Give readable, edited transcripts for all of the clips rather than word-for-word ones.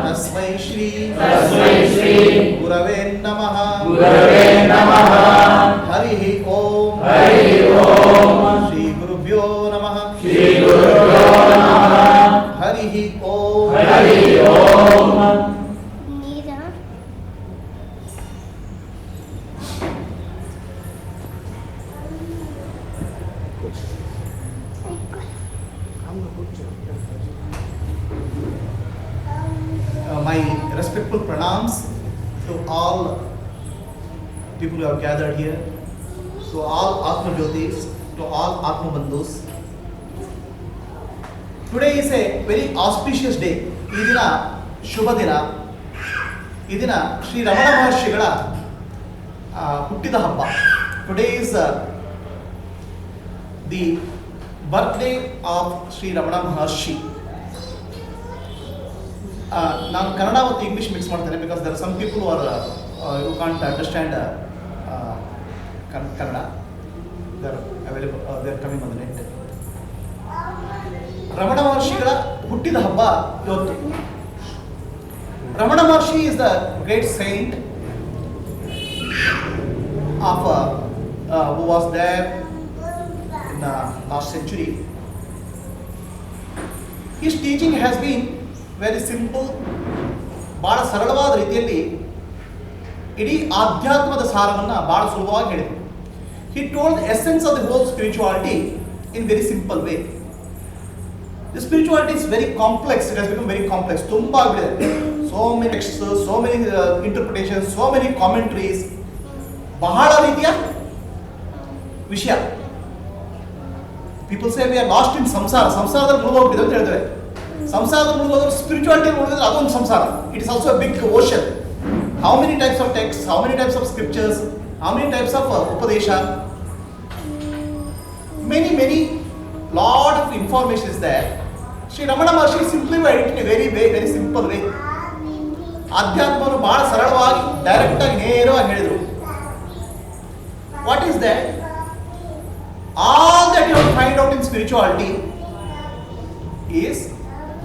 तस्मै श्री गुरवे नमः हरि ओम श्री गुरुभ्यो नमः हरि ओम My respectful pranams to all people who have gathered here, to all Atma Jyotis, to all Atma Bandhus. Today is a very auspicious day. ಈ ದಿನ ಶುಭ ದಿನ. ಈ ದಿನ ಶ್ರೀ ರಮಣ ಮಹರ್ಷಿಗಳ ಹುಟ್ಟಿದ ಹಬ್ಬ. Today is the birthday of Shri Ramana ಮಹರ್ಷಿ. ನಾನು ಕನ್ನಡ ಮತ್ತು ಇಂಗ್ಲೀಷ್ ಮಿಕ್ಸ್ ಮಾಡ್ತೇನೆ because there are some people you can't understand Kannada. There available they are coming on the net. Ramana ಮಹರ್ಷಿಗಳ ಹುಟ್ಟಿದ ಹಬ್ಬ ಇವತ್ತು. Ramana Maharshi is the great saint of who was there in the last century. His teaching has been very simple. ಭಾಳ ಸರಳವಾದ ರೀತಿಯಲ್ಲಿ ಇಡೀ ಆಧ್ಯಾತ್ಮದ ಸಾರವನ್ನು ಭಾಳ ಸುಲಭವಾಗಿ ಹೇಳಿದರು. He told the essence of the whole spirituality in very simple way. The spirituality is very complex. It has become very complex. ತುಂಬ ಆಗಿದೆ. So many texts, so many interpretations, so many commentaries, ಬಹಳ ರೀತಿಯ ವಿಷಯ. People say we are lost in samsara. ಸಂಸಾರದಲ್ಲಿ ಮುಳುಗೋಗ್ಬಿಟ್ಟಿದೆ ಅಂತ ಹೇಳ್ತೇವೆ. ಸಂಸಾರದಲ್ಲಿ ಮುಳುಗೋದ್ರೆ spirituality ಮುಳುಗಿದ್ರೆ ಅದೊಂದು ಸಂಸಾರ. It is also a big ocean. How many types of text, how many types of scriptures, how many types of ಉಪದೇಶ, many lot of information is there. Sri Ramana Maharshi simplified it in a very simple way. ಆಧ್ಯಾತ್ಮವನ್ನು ಬಹಳ ಸರಳವಾಗಿ direct ಆಗಿ ನೇರವಾಗಿ ಹೇಳಿದರು. What is that? All that you find out in spirituality is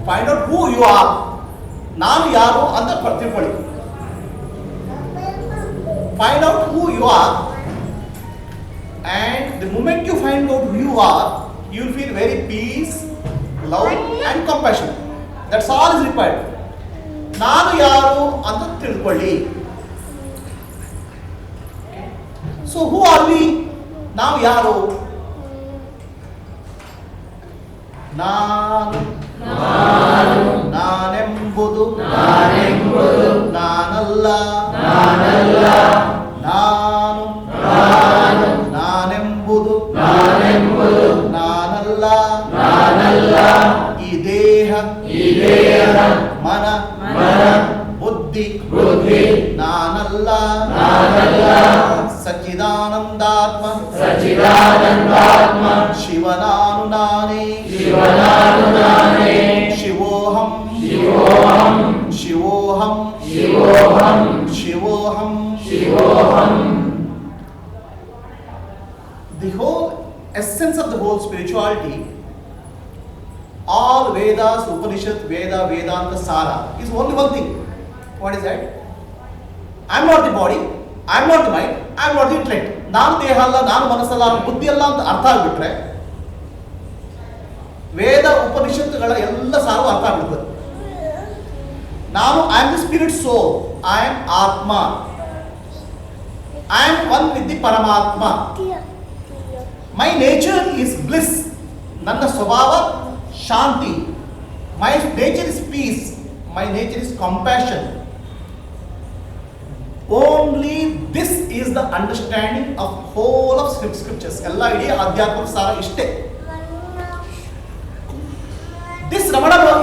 find out who you are. ನಾನು ಯಾರು ಅಂತ ತಿಳ್ಕೊಳ್ಳಿ. Find out who you are, and the moment you find out who you are, you will feel very peace, love and compassion. That's all is required. ನಾನು ಯಾರು ಅಂತ ತಿಳ್ಕೊಳ್ಳಿ. So who are we? ನಾವು ಯಾರು? ನಾನೆಂಬುದು ನಾನಲ್ಲ. ನಾನೆಂಬುದು ನಾನಲ್ಲ. ಈ ದೇಹ ಮನ ಬುದ್ಧಿ ನಾನಲ್ಲ. ಸಚ್ಚಿದಾನಂದಾತ್ಮ ಶಿವನಾನು ನಾನೇ. ಶಿವೋಹಂ The whole essence of the whole spirituality, all Vedas, Upanishad, Vedanta, Sara is only one thing. What is that? I am not the body, I am not the mind, I am not the intellect. ನಾನು ದೇಹ ಅಲ್ಲ, ನಾನು ಮನಸ್ಸಲ್ಲ, ಬುದ್ಧಿ ಅಲ್ಲ ಅಂತ ಅರ್ಥ ಆಗ್ಬಿಟ್ರೆ ವೇದ ಉಪನಿಷತ್ತುಗಳ ಎಲ್ಲ ಸಾರು ಅರ್ಥ ಆಗ್ಬಿಡ್ತದೆ. ನಾನು I am the spirit soul, I am atma, I am one with the Paramatma. My nature is bliss. ನನ್ನ ಸ್ವಭಾವ ಶಾಂತಿ. My nature is peace. My nature is compassion. Only this is the understanding of whole of scriptures. ಎಲ್ಲ ಇಡೀ ಆಧ್ಯಾತ್ಮಿಕ ಸಾರ ಇಷ್ಟೇ.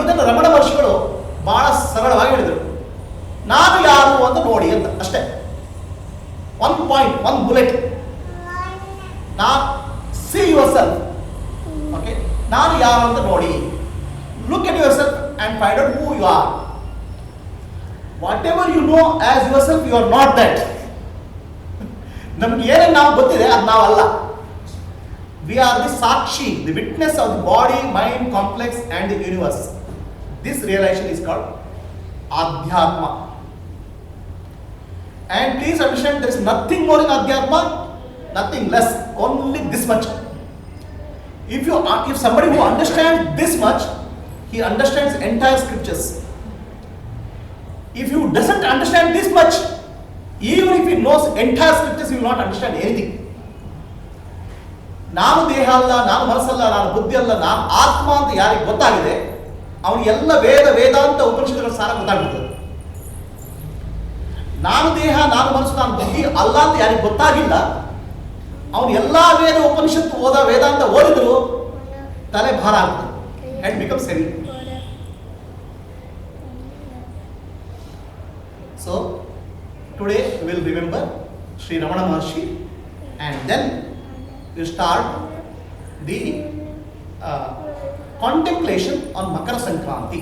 ಇದನ್ನು ರಮಣ ಮಹರ್ಷಿಗಳು ಬಹಳ ಸರಳವಾಗಿ ಹೇಳಿದರು. ನಾನು ಯಾರು ಅಂತ ನೋಡಿ ಅಂತ ಅಷ್ಟೇ. One point, one bullet. See yourself. Okay, ನಾನು ಯಾರು ಅಂತ ನೋಡಿ. Look at yourself and find out who you are. Whatever you know as yourself, you are not that. ನಮ್ಗೆ ಏನೇನು ನಾವು ಗೊತ್ತಿದೆ ಅದು ನಾವಲ್ಲ. We are the Sakshi, the witness of the body, mind, complex and the universe. This realization is called Adhyatma. And please understand, there is nothing more in Adhyatma, nothing less, only this much. If somebody who understands this much, he understands entire scriptures. If he doesn't understand this much, even if he knows entire scriptures, he will not understand anything. ನಾನು ದೇಹ ಅಲ್ಲ, ನಾನು ಮನಸ್ಸಲ್ಲ, ನಾನು ಬುದ್ಧಿ ಅಲ್ಲ, ನಾನು ಆತ್ಮ ಅಂತ ಯಾರಿಗೆ ಗೊತ್ತಾಗಿದೆ ಅವನಿಗೆ ಎಲ್ಲ ವೇದಾಂತ ಉಪನಿಷತ್ತುಗಳ ಸಾರ ಗೊತ್ತಾಗ್ತದೆ. ನಾನು ದೇಹ, ನಾನು ಮನಸ್ಸು, ನಾನು ಬುದ್ಧಿ ಅಲ್ಲ ಅಂತ ಯಾರಿಗೆ ಗೊತ್ತಾಗಿಲ್ಲ ಅವನು ಎಲ್ಲಾ ಉಪನಿಷತ್ತು ವೇದಾಂತ ಓದಿದ್ರು ತಲೆ ಭಾರ ಆಗ್ತದೆ. Head becomes heavy. So today we will remember Sri Ramana Maharshi, and then we start the contemplation on Makara Sankranti.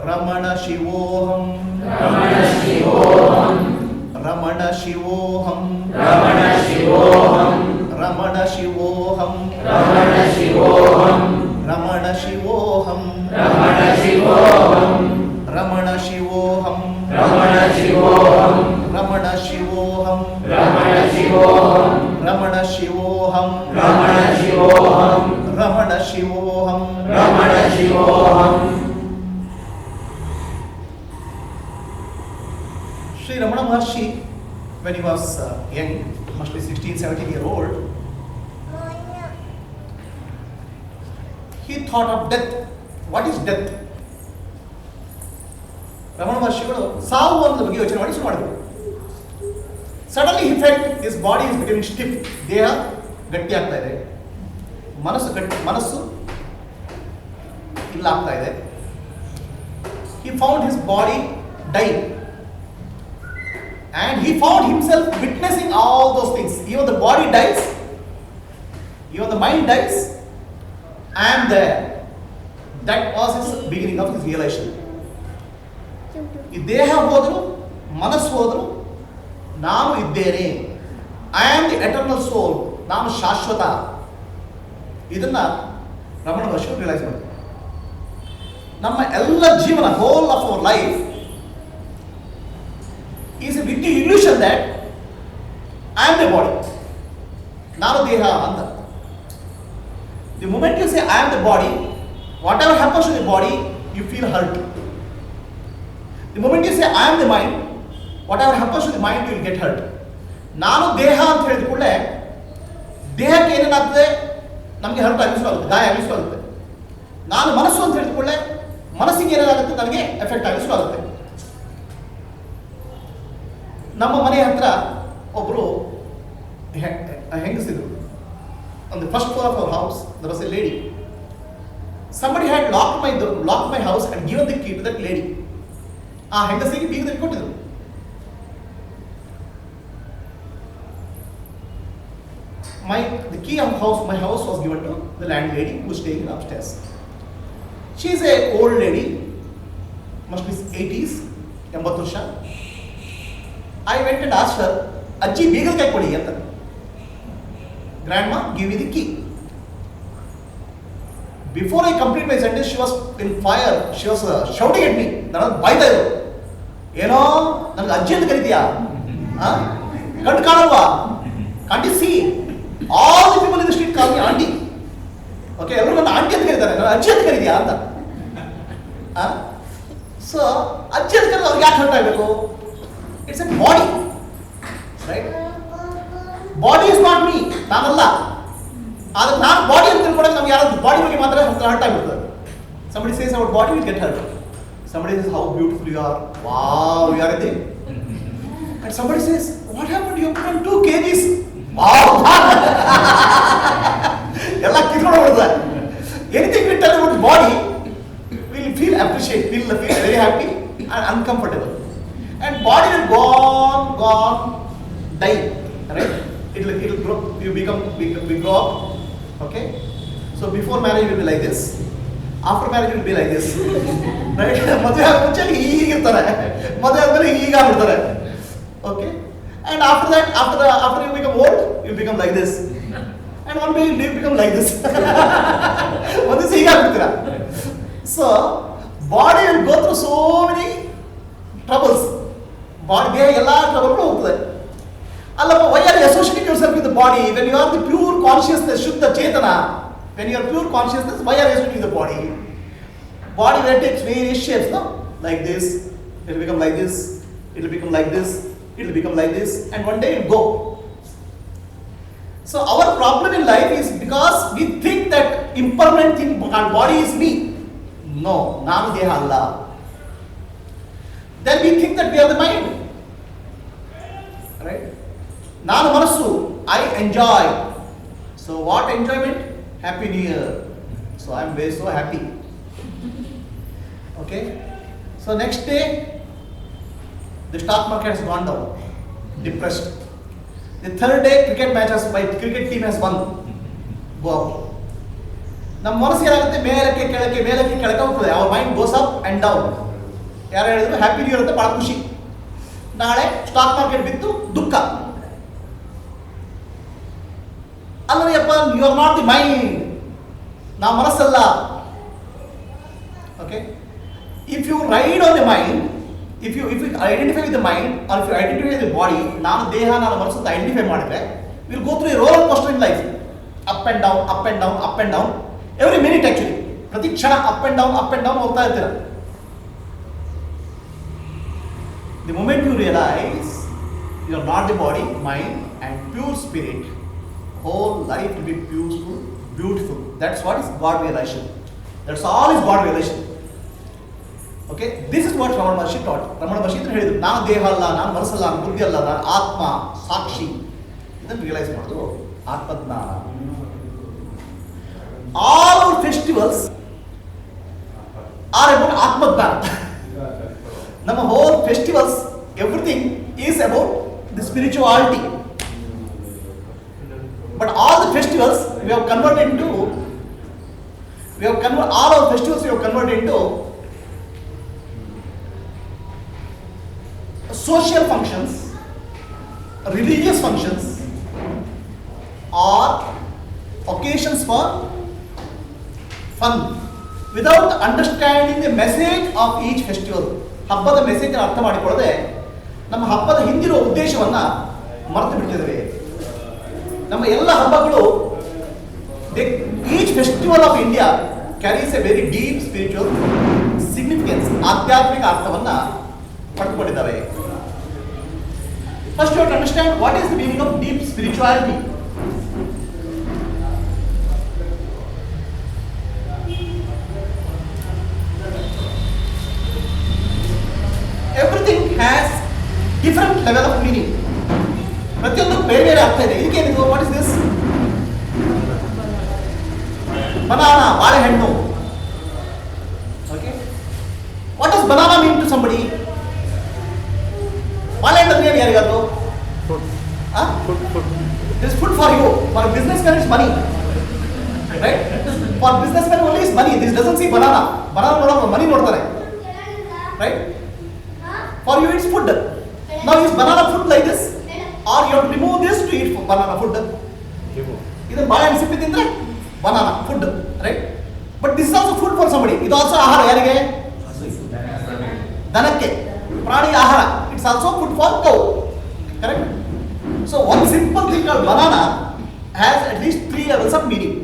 Ramana Shivoham, Ramana Shivoham, Ramana Shivoham, Ramana Shivoham, Ramana Shivoham, Ramana Shivoham, Ramana Shivoham, Ramana Shivoham, Ramana Shivoham, Ramana Shivoham, Ramana Shivoham, Ramana Shivoham, Ramana Shivoham, Ramana Shivoham, Ramana Shivoham, Ramana Shivoham. Sri Ramana Maharshi, when he was young, must be 16, 17 years old, he thought of death. What is death? Ramana Maharshiಗಳು ಸಾವು ಅನ್ನೋದ್ರ ಬಗ್ಗೆ ಯೋಚನೆ ಮಾಡಿ ಶುರು ಮಾಡಿದ್ರು. Suddenly he felt his body is becoming stiff. ದೇಹ ಗಟ್ಟಿ ಆಗ್ತಾ ಇದೆ, ಮನಸ್ಸು ಇಲ್ಲ ಆಗ್ತಾ ಇದೆ. He found his body dying. And he found himself witnessing all those things. Even the body dies, even the mind dies, I am there. That was his beginning of his realization. ಈ ದೇಹ ಹೋದ್ರು, ಮನಸ್ಸು ಹೋದ್ರು, ನಾನು ಇದ್ದೇನೆ. I am the eternal ಸೋಲ್, ನಾನು ಶಾಶ್ವತ. ಇದನ್ನ ರಮಣ ಮಹರ್ಷಿ ರಿಯಲೈಸ್ ಮಾಡಿದ್ರು. ನಮ್ಮ ಎಲ್ಲ ಜೀವನ, hole of our life is a big illusion that I am the body. Nanu deha anta. The moment you say I am the body, whatever happens to the body, you feel hurt. The moment you say I am the mind, whatever happens to the mind, you will get hurt. Nanu deha anta ಹೇಳಿದ ಕೂಡಲೇ ದೇಹಕ್ಕೆ ಏನೇನಾಗ್ತದೆ, ನಮಗೆ hurt ಆಗಿಸುತ್ತೆ, ಗಾಯ ಆಗಿಸುತ್ತೆ. ನಾನು ಮನಸ್ಸು ಅಂತ ಹೇಳಿದ ಕೂಡಲೇ ಮನಸ್ಸಿಗೆ ಏನಾಗುತ್ತೆ, ನನಗೆ ಎಫೆಕ್ಟ್ ಆಗಿಸುತ್ತೆ. ನಮ್ಮ ಮನೆ ಹತ್ರ ಒಬ್ಬರು ಹೆಂಗಸಿದ್ರು. On the first floor of our house there was a lady. Somebody had locked my house and given the key to that lady. ಆ ಹೆಂಗಸಿಗೆ ಬೀಗದಲ್ಲಿ ಕೊಟ್ಟಿದ್ರು. The key of my house was given to the landlady who was staying upstairs. She is a old lady, must be 80s, 80 ವರ್ಷ. I went and asked her, Ajji, beagle kai kodi anta. Grandma, give me the key. Before I complete my sentence, she was in fire. She was shouting at me. Nanu baita iru. Eno, nanu ajji anta karittiya? Kandu kaanalva? Can't you see? All the people in the street call me auntie. Okay, everyone nanu auntie anta karitare. Nanu ajji anta karittiya anta. So, ajji anta karitare avaru yaake hurt agಬೇಕು? It's a body, right? Body is not me. ನಾನಲ್ಲ. ಆದರೆ ನಾನು body ಅಂತ ತಿಳ್ಕೊಂಡಾಗ ನಮ್ಗೆ ಯಾರಾದ್ರೂ body ಬಗ್ಗೆ ಮಾತ್ರ hurt ಆಗಿಬಿಡ್ತದೆ. Somebody says our body will get hurt. Somebody says how beautiful you are. Wow, you are a thing. And somebody says, what happened? You have become 2 kgs. Wow. ಎಲ್ಲ ಕಿತ್ಕೊಂಡು ಬಿಡ್ತದೆ. Anything we tell about body, we'll feel appreciate, feel very happy and uncomfortable. And body will gone, die, right? It'll grow. We grow up, okay? So before marriage will be like this. After marriage will be like this, right? ಮದುವೆ ಆಗ ಮುಂಚೆ ಹೀಗಿರ್ತಾರೆ, ಮದುವೆ ಆದ್ಮೇಲೆ ಹೀಗಾಗ್ಬಿಡ್ತಾರೆ, okay? And after that, after you become old, you become like this. and one day you become like this. One is hೀಗಾಗ್ಬಿಡ್ತೀರಾ. So body will go through so many troubles. ಬಾಡಿಗೆ ಎಲ್ಲ ಟ್ರಬಲ್ಗಳು ಹೋಗ್ತದೆ. ಅಲ್ಲಪ್ಪ, why are you associating yourself with the body when you are the pure consciousness, ಶುದ್ಧ ಚೇತನ? When you are pure consciousness, why are you associating the body? Body will take various shapes, no? Like this, it will become like this, it will become like this, it will become like this, and one day it will go. So our problem in life is because we think that impermanent thing, our body is me. No, ನಾನು ದೇಹ ಅಲ್ಲ. Then we think that we are the mind. Right? ನಾನು ಮನಸ್ಸು, I enjoy. So what enjoyment? Happy New Year. So I am very so happy. Okay? So next day, the stock market has gone down, depressed. The third day, cricket team has won. Go up. ನಮ್ಮ ಮನಸ್ಸು ಏನಾಗುತ್ತೆ, ಮೇಲಕ್ಕೆ ಕೆಳಕ್ಕೆ ಹೋಗ್ತದೆ. Our mind goes up and down. ಯಾರು ಹೇಳಿದ್ರು happy new year ಅಂತ ಭಾಳ ಖುಷಿ. ನಾಳೆ ಸ್ಟಾಕ್ ಮಾರ್ಕೆಟ್ ಬಿತ್ತು, ದುಃಖ. ಅಲ್ಲಯ್ಯಪ್ಪ, you are not the mind. ನಾವು ಮನಸ್ಸಲ್ಲ. Okay, if you ride on the mind, if you identify with the mind or if you identify with the body, ನಾನು ದೇಹ ನಾನು ಮನಸ್ಸು ಅಂತ ಐಡೆಂಟಿಫೈ ಮಾಡಿದ್ರೆ will go through a roller coaster in life. Up and down, up and down, up and down, every minute actually. ಪ್ರತಿ ಕ್ಷಣ up and down ಹೋಗ್ತಾ ಇರ್ತೀರ. The moment you realize you are not the body, mind and pure spirit, whole life will be beautiful. That's what is God realization. That's all is God realization. Okay, this is what Ramana Maharshi taught. Ramana Maharshi ಹೇಳಿದ್ರು, ನಾನು ದೇಹ ಅಲ್ಲ, ನಾನು ಮನಸ್ಸಲ್ಲ, ನಾನು ಬುದ್ಧಿ ಅಲ್ಲ, ನಾನು ಆತ್ಮ ಸಾಕ್ಷಿ. ಇದನ್ನು ರಿಯಲೈಸ್ ಮಾಡೋದು ಆತ್ಮಜ್ಞಾನ. All our festivals are about ಆತ್ಮಜ್ಞಾನ. ನಮ್ಮ whole festivals, everything is about the spirituality. But all the festivals we have converted into, all our festivals we have converted into social functions, religious functions, or occasions for fun, without understanding the message of each festival. ಹಬ್ಬದ message ಅರ್ಥ ಮಾಡಿಕೊಳ್ಳದೆ ನಮ್ಮ ಹಬ್ಬದ ಹಿಂದಿರೋ ಉದ್ದೇಶವನ್ನ ಮರೆತು ಬಿಟ್ಟಿದ್ದೇವೆ. ನಮ್ಮ ಎಲ್ಲ ಹಬ್ಬಗಳು, each festival of India carries a very deep spiritual significance, ಆಧ್ಯಾತ್ಮಿಕ ಅರ್ಥವನ್ನ ಪಡೆದುಕೊಂಡಿದ್ದಾವೆ. First you have to understand what is the meaning of deep spirituality. Everything has different level of meaning. ಪ್ರತಿಯೊಂದು ಬೇರೆ ಬೇರೆ ಅರ್ಥ ಇದೆ. ಇದಕ್ಕೇನಿದು? What is this? ಬನಾನಾ, ಬಾಳೆಹಣ್ಣು. Okay, what does banana mean to somebody? ಬಾಳೆಹಣ್ಣು ಅಂದ್ರೆ ಏನು ಯಾರಿಗಾದ್ರು? This is food for you. For a businessman it's money. Right? For businessman only is money. This doesn't see banana. Banana ನೋಡೋದು money ನೋಡ್ತಾರೆ. Right? For you it's food. Now is banana food like this? Or you have to remove this to eat banana food? ಇದು ಬಾಳೆಹಣ್ಣು ಸಿಪ್ಪೆ ತಿಂದ್ರೆ banana food, right? But this is also food for somebody. ಇದು also ಆಹಾರ ಯಾರಿಗೆ? ದನಕ್ಕೆ, ಪ್ರಾಣಿ ಆಹಾರ. It's also food for cow. Correct? So one simple thing called banana has at least 3 levels of meaning.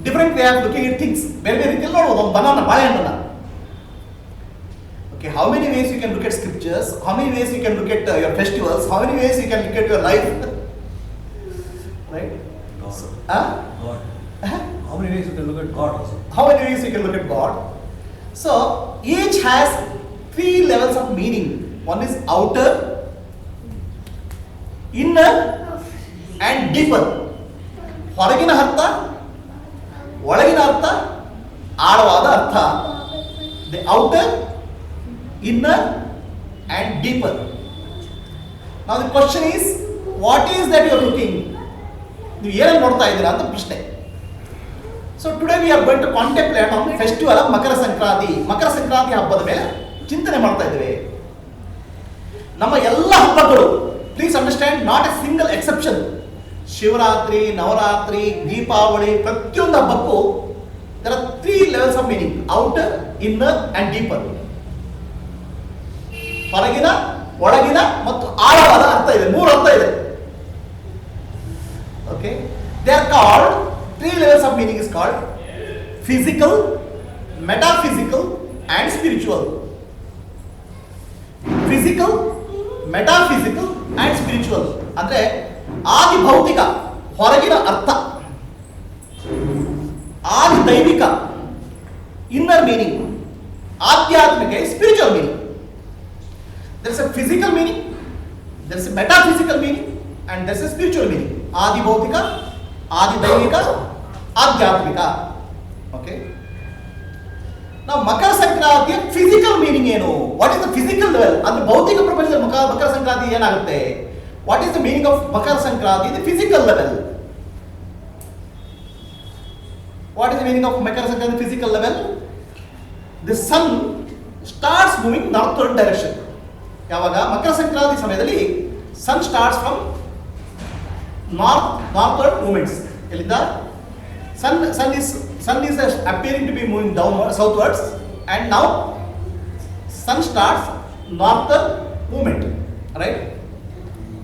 Different way of looking at things. ಬೇರೆ ಬೇರೆ ರೀತಿಯಲ್ಲಿ ನೋಡಬಹುದು ಒಂದು banana, ಬಾಳೆಹಣ್ಣನ್ನ. Okay, how many ways you can look at scriptures? How many ways you can look at your festivals? How many ways you can look at your life? Right? God. How many ways you can look at God also? How many ways you can look at God? So each has 3 levels of meaning. One is outer, inner, and deeper. ಹೊರಗಿನ ಅರ್ಥ, ಒಳಗಿನ ಅರ್ಥ, ಆಳವಾದ ಅರ್ಥ. The outer, inner and deeper. Now the question is, what is that you are looking? ನೀವು ಏನನ್ನು ನೋಡ್ತಾ ಇದ್ದೀರಾ ಅಂತ ಪ್ರಶ್ನೆ. So today we are going to contemplate on the festival of Makara Sankranti. ಮಕರ ಸಂಕ್ರಾಂತಿ ಹಬ್ಬದ ಮೇಲೆ ಚಿಂತನೆ ಮಾಡ್ತಾ ಇದ್ದೇವೆ. ನಮ್ಮ ಎಲ್ಲ ಹಬ್ಬಗಳು, please understand, not a single exception Shivaratri, Navratri, Deepavali, ಪ್ರತಿಯೊಂದು ಹಬ್ಬಕ್ಕೂ there are 3 levels of meaning: outer, inner and deeper. ಹೊರಗಿನ, ಒಳಗಿನ ಮತ್ತು ಆಳವಾದ ಅರ್ಥ ಇದೆ. 3 ಅರ್ಥ ಇದೆ. Okay, they are called 3 levels of meaning is called physical, metaphysical and spiritual. Physical, metaphysical and spiritual ಅಂದ್ರೆ ಆದಿ ಭೌತಿಕ ಹೊರಗಿನ ಅರ್ಥ, ಆದಿ ದೈವಿಕ ಇನ್ನರ್ ಮೀನಿಂಗ್, ಆಧ್ಯಾತ್ಮಿಕ spiritual meaning. there is a physical meaning, there is a metaphysical meaning and there is a spiritual meaning. ಆದಿ ಭೌತಿಕ, ಆದಿ ದೈವಿಕ, ಆಧ್ಯಾತ್ಮಿಕ. Okay, ನಾವು ಮಕರ ಸಂಕ್ರಾಂತಿಯ ಫಿಸಿಕಲ್ ಮೀನಿಂಗ್ ಏನು? What is the physical level? ಅಂದ್ರೆ ಭೌತಿಕ ಪ್ರಪಂಚದಲ್ಲಿ ಮಕರ ಸಂಕ್ರಾಂತಿ ಏನಾಗುತ್ತೆ? What is the meaning of Makara Sankranti the physical level? What is the meaning of Makara Sankranti physical level? The sun starts moving northern direction. ಯಾವಾಗ ಮಕರ ಸಂಕ್ರಾಂತಿ ಸಮಯದಲ್ಲಿ sun starts from northern movements. ಎಲ್ಲಿಂದ? sun is appearing to be moving downward, southwards, and now sun starts northern movement, right?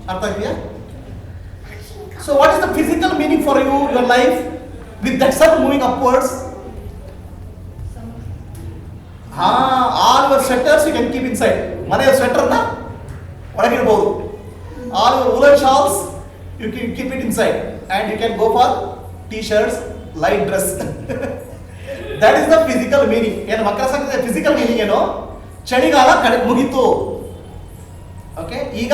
Artha idea? So what is the physical meaning for you, your life, with that sun moving upwards? All your sweaters you can keep inside. Maneya sweater na ಒಳಗಿಡಬಹುದು. All your woolen shawls you can keep it inside, and you can go for t-shirts, light dress. That is the physical meaning. ಏನು ಮಕರ Sankranti physical meaning ಏನು? ಚಳಿಗಾಲ ಕಡೆ ಮುಗಿತು. Okay, ಈಗ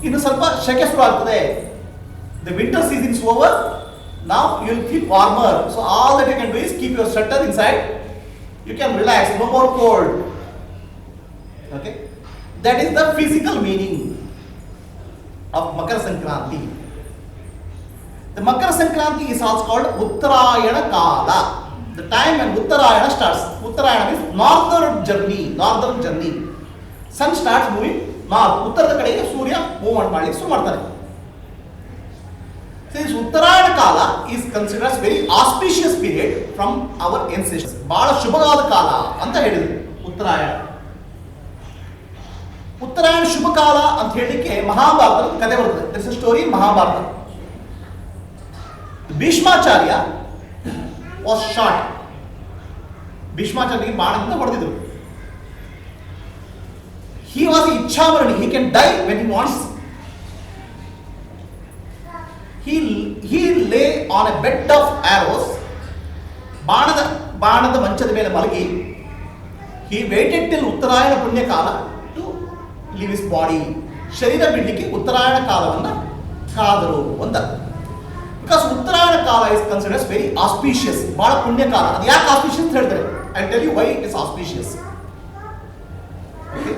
ಇನ್ನು ಸ್ವಲ್ಪ ಶೆಕೆ ಶುರು ಆಗ್ತದೆ. The winter season is over. Now you will feel warmer. So all that you can do is keep your sweater inside. You can relax. No more cold. Okay, that is the physical meaning of Makara Sankranti. The Makara Sankranti is also called Uttarayana Kala. The time when Uttarayana starts. Uttarayana means northern journey. Sun starts moving north. ಉತ್ತರದ ಕಡೆಗೆ ಸೂರ್ಯ movement ಮಾಡಲಿಕ್ಕೆ ಶುರು ಮಾಡ್ತಾನೆ. So this Uttarayana Kala is considered as very auspicious period from our ancestors. ಬಹಳ ಶುಭವಾದ ಕಾಲ ಅಂತ ಹೇಳಿದ್ರು ಉತ್ತರಾಯಣ. ಉತ್ತರಾಯಣ ಶುಭ ಕಾಲ ಅಂತ ಹೇಳಲಿಕ್ಕೆ ಮಹಾಭಾರತದ ಕಥೆ ಬರ್ತದೆ. There is a story in Mahabharata. Bhishmacharya was shot. ಭೀಷ್ಮಾಚಾರ್ಯಗೆ ಬಾಣದಿಂದ ಹೊಡೆದಿದ್ರು. He was ಇಚ್ಛಾಮರಣಿ. He can die when he wants. He lay on a bed of arrows. ಬಾಣದ ಮಂಚದ ಮೇಲೆ ಮಲಗಿ he waited till ಉತ್ತರಾಯಣ ಪುಣ್ಯ ಕಾಲ to leave his body. ಶರೀರ ಬಿಡಲಿಕ್ಕೆ ಉತ್ತರಾಯಣ ಕಾಲವನ್ನು ಕಾದರು ಅಂತ. Because Uttarayana Kala is considered as very auspicious. ಬಹಳ ಪುಣ್ಯ ಕಾಲ. ಅದು ಯಾಕೆ auspicious ಅಂತ ಹೇಳ್ತಾರೆ? I'll tell you why it is auspicious. Okay?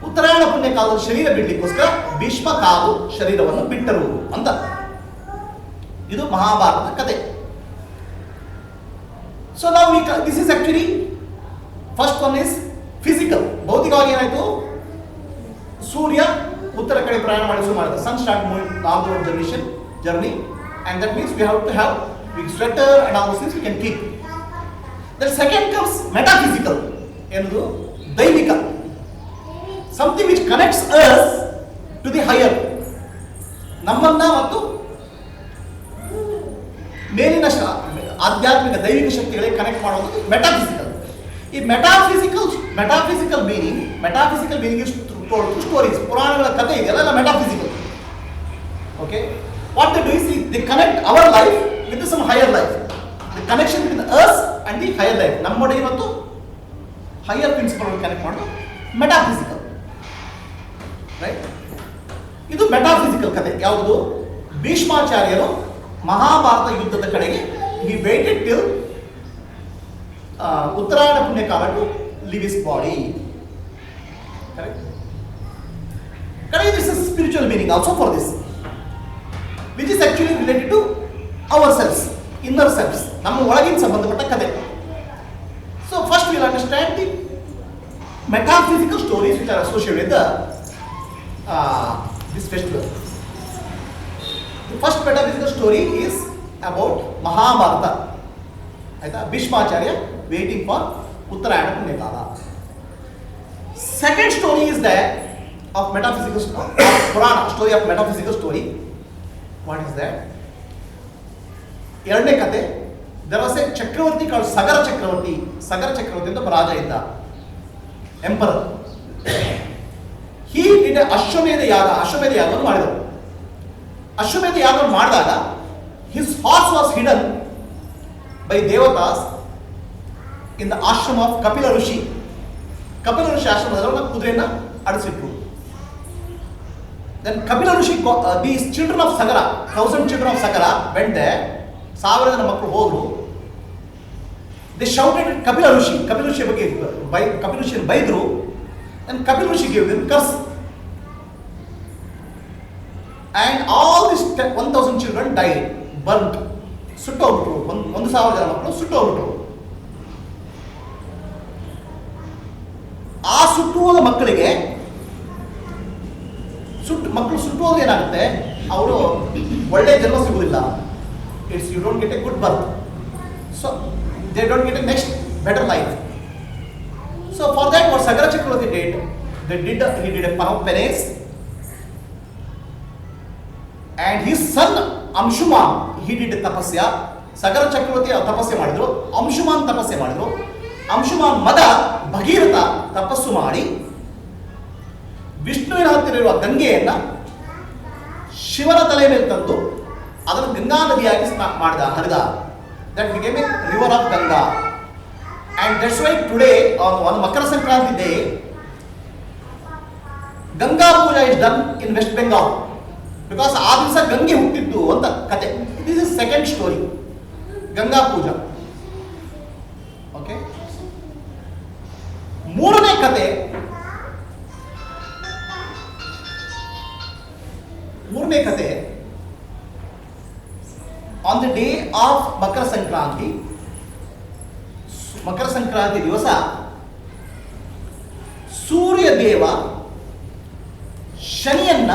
ಉತ್ತರಾಯಣ ಪುಣ್ಯ ಕಾಲದ ಶರೀರ ಬಿಡಲಿಕ್ಕೋಸ್ಕರ ಭೀಷ್ಮ ಕಾದು ಶರೀರವನ್ನು ಬಿಟ್ಟರು ಅಂತ. ಇದು ಮಹಾಭಾರತದ ಕಥೆ. So now this is actually first one is physical. ಭೌತಿಕವಾಗಿ ಏನಾಯ್ತು? ಸೂರ್ಯ ಉತ್ತರ ಕಡೆ ಪ್ರಯಾಣ ಮಾಡಿ ಶುರು ಮಾಡಿದ. Sun start moving northward journey, and that means we have to have big sweater and all those things we can keep. Then second comes metaphysical. Enudu ದೈವಿಕ. Something which connects us to the higher. ನಮ್ಮನ್ನ ಮತ್ತು ಮೇಲಿನ ಆಧ್ಯಾತ್ಮಿಕ ದೈವಿಕ ಶಕ್ತಿಗಳಿಗೆ connect ಮಾಡೋದು metaphysical. ಈ metaphysical meaning is stories. ಪುರಾಣಗಳ ಕಥೆ ಇದೆಲ್ಲ metaphysical. Okay, what they do is they connect our life with some higher life. The connection between us and the higher life. ನಮ್ಮೊಳಗೆ ಮತ್ತು higher principle connect ಮಾಡೋದು metaphysical. Right? ಇದು metaphysical ಕಥೆ. ಯಾವುದು? ಭೀಷ್ಮಾಚಾರ್ಯರು ಮಹಾಭಾರತ ಯುದ್ಧದ ಕಡೆಗೆ he waited till ಉತ್ತರಾಯಣ ಪುಣ್ಯ ಕಾಲ to leave his body. Correct? Correct. This is spiritual meaning also for this, which is actually related to ourselves, inner selves. ನಮ್ಮ ಒಳಗಿನ ಸಂಬಂಧಪಟ್ಟ ಕಥೆ. So first we will understand the metaphysical stories which are associated with this festival. The first metaphysical story is about Mahabharata. ಆಯ್ತಾ, Bhishmacharya waiting for Uttarayan ಪುಣ್ಯಕಾಲ. Second story is that of metaphysical Purana story of metaphysical story. What is that? ಎರಡನೇ ಕತೆ, there was a Chakravarti called Sagara ಚಕ್ರವರ್ತಿ. ಸಗರ ಚಕ್ರವರ್ತಿ ಅಂತ ರಾಜ ಇದ್ದ, emperor. He did a ಅಶ್ವಮೇಧ ಯಾಗವನ್ನು ಮಾಡಿದರು. ಅಶ್ವಮೇಧ ಯಾಗವನ್ನು ಮಾಡಿದಾಗ his horse was hidden by devatas in the ashram of Kapila Rishi. Kapila Rishi ಆಶ್ರಮದಲ್ಲಿ ಕುದುರೆಯನ್ನು ಅಡಿಸಿಟ್ರು. Then Kapila Rishi, these children of Sagara, 1000 children of Sagara went there. 1000 ಜನ ಮಕ್ಕಳು ಹೋದ್ರು. They shouted at Kapila Rishi. Kapila Rishi ಬಗ್ಗೆ Kapila Rishi ಬೈದ್ರು. And Kapila Rishi gave them curse. And all these 1000 children died, burnt. ಸುಟ್ಟೋಗ್ಬಿಟ್ರು. 1000 ಜನ ಮಕ್ಕಳು ಸುಟ್ಟೋಗ್ಬಿಟ್ರು. ಆ ಸುಟ್ಟುವ ಮಕ್ಕಳಿಗೆ ಮಕ್ಕಳು ಸುಟ್ಟುವಾಗ ಏನಾಗುತ್ತೆ, ಅವರು ಒಳ್ಳೆ ಜನ್ಮ ಸಿಗುವುದಿಲ್ಲ. It's you don't get a good birth, so they don't get a next better life. So for that what Sagara Chakravarti he did a penance, and his son Amshuman, he did a tapasya. Sagara ಚಕ್ರವರ್ತಿ ತಪಸ್ಸೆ ಮಾಡಿದ್ರು, ಅಂಶುಮಾನ್ ತಪಸ್ಸೆ ಮಾಡಿದ್ರು. ಅಂಶುಮಾನ್ ಮಗ ಭಗೀರಥ ತಪಸ್ಸು ಮಾಡಿ ವಿಷ್ಣುವಿನ ಹತ್ತಿರ ಇರುವ ಗಂಗೆಯನ್ನ ಶಿವನ ತಲೆ ಮೇಲೆ ತಂದು ಅದನ್ನು ಗಂಗಾ ನದಿಯಾಗಿ ಹರಿದ. That became a river of Ganga. And that's why today on Makara Sankranti day Ganga puja is done in West Bengal, because ಆ ದಿವಸ ಗಂಗೆ ಹುಟ್ಟಿದ್ದು ಅಂತ ಕತೆ. This is second story, Ganga puja. Okay, ಮೂರನೇ ಕತೆ, on the day of Makara Sankranti ದಿವಸ ಸೂರ್ಯ ದೇವ ಶನಿಯನ್ನ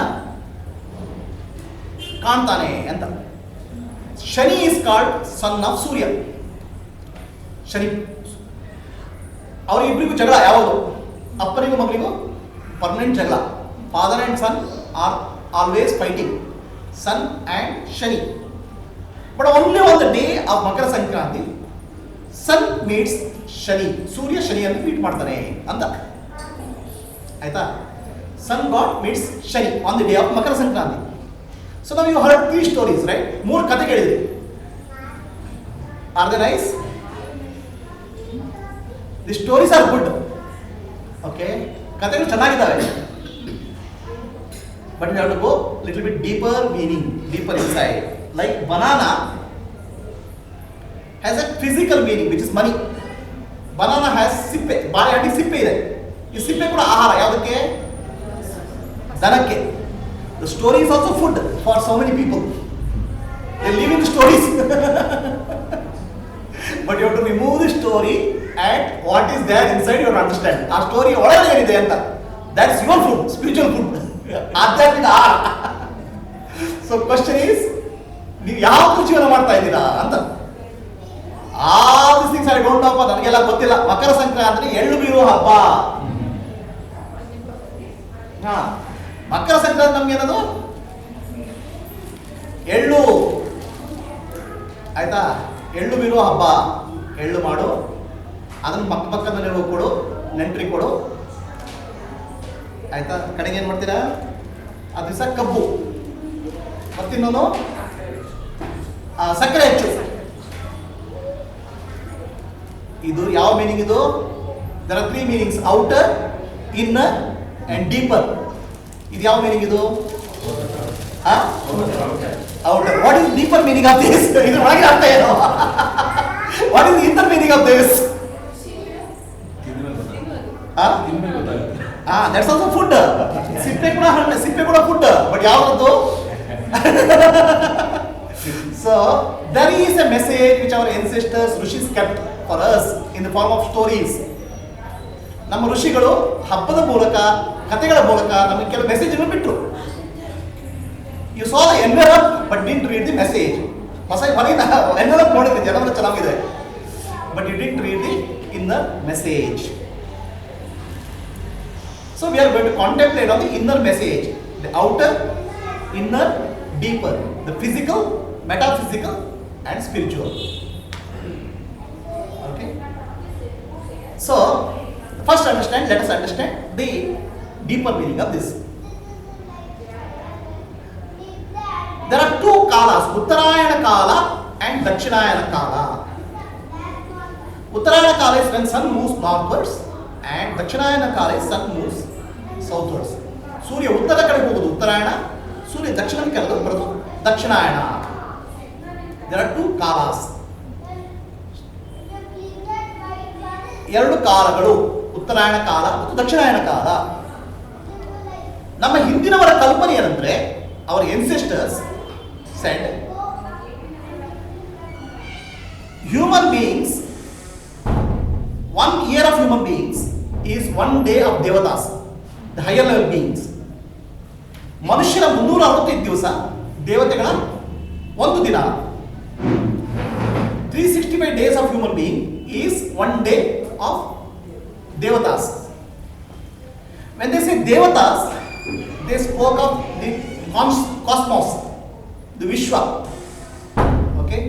ಕಾಣ್ತಾನೆ ಅಂತ. Shani is called son of Surya. Shani, ಅವರಿಬ್ಬರಿಗೂ ಜಗಳ ಯಾವುದು? ಅಪ್ಪನಿಗೂ ಮಗಳಿಗೂ ಪರ್ಮನೆಂಟ್ ಜಗಳ. Father and sun R always fighting, sun and Shani. But only on the day of Makara Sankranti sun meets Shani, Surya ಶನಿಯನ್ನು ಮೀಟ್ ಮಾಡ್ತಾನೆ ಅಂತ. ಆಯ್ತಾ? Sun god meets Shani on the day of Makara Sankranti. So ನಾವು ಯು ಹರ್ಡ್ 3 ಸ್ಟೋರೀಸ್, ರೈಟ್? 3 ಕತೆ ಕೇಳಿದ್ರಿ. Are they nice? The stories are good. Okay, ಕಥೆಗಳು ಚೆನ್ನಾಗಿದ್ದಾವೆ. But you have to go little bit deeper meaning, deeper inside. Like banana has a physical meaning which is money. Banana has ಸಿಪ್ಪೆ, ಬಾಳೆಹಣ್ಣಿಗೆ ಸಿಪ್ಪೆ ಇದೆ. ಈ ಸಿಪ್ಪೆ ಕೂಡ ಆಹಾರ, ಯಾವುದಕ್ಕೆ? ದನಕ್ಕೆ. The story is also food for so many people. They live in the stories. But you have to remove the story and what is there inside you have to understand. Our story ಒಳಗಡೆ ಏನಿದೆ ಅಂತ. That's your food, spiritual food. ಆಧ್ಯಾತ್ಮಿಕ ಆಹಾರ. So question is, ನೀವು ಯಾವ ಜೀವನ ಮಾಡ್ತಾ ಇದ್ದೀರಾ ಅಂತ. All these things I don't know, ನನಗೆಲ್ಲ ಗೊತ್ತಿಲ್ಲ. ಮಕರ ಸಂಕ್ರಾಂತಿ ಎಳ್ಳು ಬೀರುವ ಹಬ್ಬ. ಮಕರ ಸಂಕ್ರಾಂತಿ ನಮ್ಗೆ ಏನದು? ಎಳ್ಳು. ಆಯ್ತಾ? ಎಳ್ಳು ಬೀರುವ ಹಬ್ಬ. ಎಳ್ಳು ಮಾಡು, ಅದನ್ನು ಪಕ್ಕದಲ್ಲಿರುವ ಕೊಡು, ನೆಂಟ್ರಿಗೆ ಕೊಡು. ಆಯ್ತಾ? ಕಡೆಗೆ ಏನು ಮಾಡ್ತೀರಾ? ಆ ದಿವಸ ಕಬ್ಬು, ಮತ್ತಿನ್ನೊಂದು ಸಕ್ಕರೆ ಹೆಚ್ಚು. ಇದು ಯಾವ ಮೀನಿಂಗ್ ಇದು? There are 3 meanings: outer, inner and deeper. ಇದು ಯಾವ ಮೀನಿಂಗ್ ಇದು? Outer. What is deeper meaning of this? ಇದ್ರ ಒಳಗೆ ಅರ್ಥ ಏನು? What is inner meaning of this? That's also food. ಸಿಪ್ಪೆ ಕೂಡ ಫುಡ್. ಬಟ್ ಯಾವ್ದು? So there is a message which our ancestors, rishis, kept for us in the form of stories. ನಮ್ಮ ಋಷಿಗಳು ಹಬ್ಬದ ಮೂಲಕ, ಕಥೆಗಳ ಮೂಲಕ ನಮಗೆ ಕೆಲವು ಮೆಸೇಜ್ಗಳನ್ನು ಬಿಟ್ಟರು. You saw the envelope but didn't read the message. ಹೊಸ ಹೊರಗಿನ ಎನ್ವೆಲಪ್ ನೋಡಿದ್ರೆ ಜನವರ ಚೆನ್ನಾಗಿದೆ, but you didn't read the inner message. So we are going to contemplate on the inner message, the outer, inner, deeper, the physical, metaphysical and spiritual. Okay. So first let us understand the deeper meaning of this. There are two kalas, Uttarayana kala and Dakshinayana kala. Uttarayana kala is when sun moves northwards and Dakshinayana kala is sun moves southwards. ಸೂರ್ಯ ಉತ್ತರ ಕಡೆ ಹೋಗೋದು ಉತ್ತರಾಯಣ, ಸೂರ್ಯ ದಕ್ಷಿಣ ಕಡೆ ಬರೋದು ದಕ್ಷಿಣಾಯಣ. There are two kalas. ಎರಡು ಕಾಲಗಳು, ಉತ್ತರಾಯಣ ಕಾಲ ಮತ್ತು ದಕ್ಷಿಣಾಯನ ಕಾಲ. ನಮ್ಮ ಹಿಂದಿನವರ ಕಲ್ಪನೆ ಏನಂದ್ರೆ, ಅವರ ancestors said human beings, 1 year of human beings is 1 day of devatas, the higher level beings. ಮನುಷ್ಯರ 365 ದಿವಸ ದೇವತೆಗಳ ಒಂದು ದಿನ. 365 days of human being is 1 day of devatas. When they say devatas, they spoke of the cosmos, the Vishwa. Okay?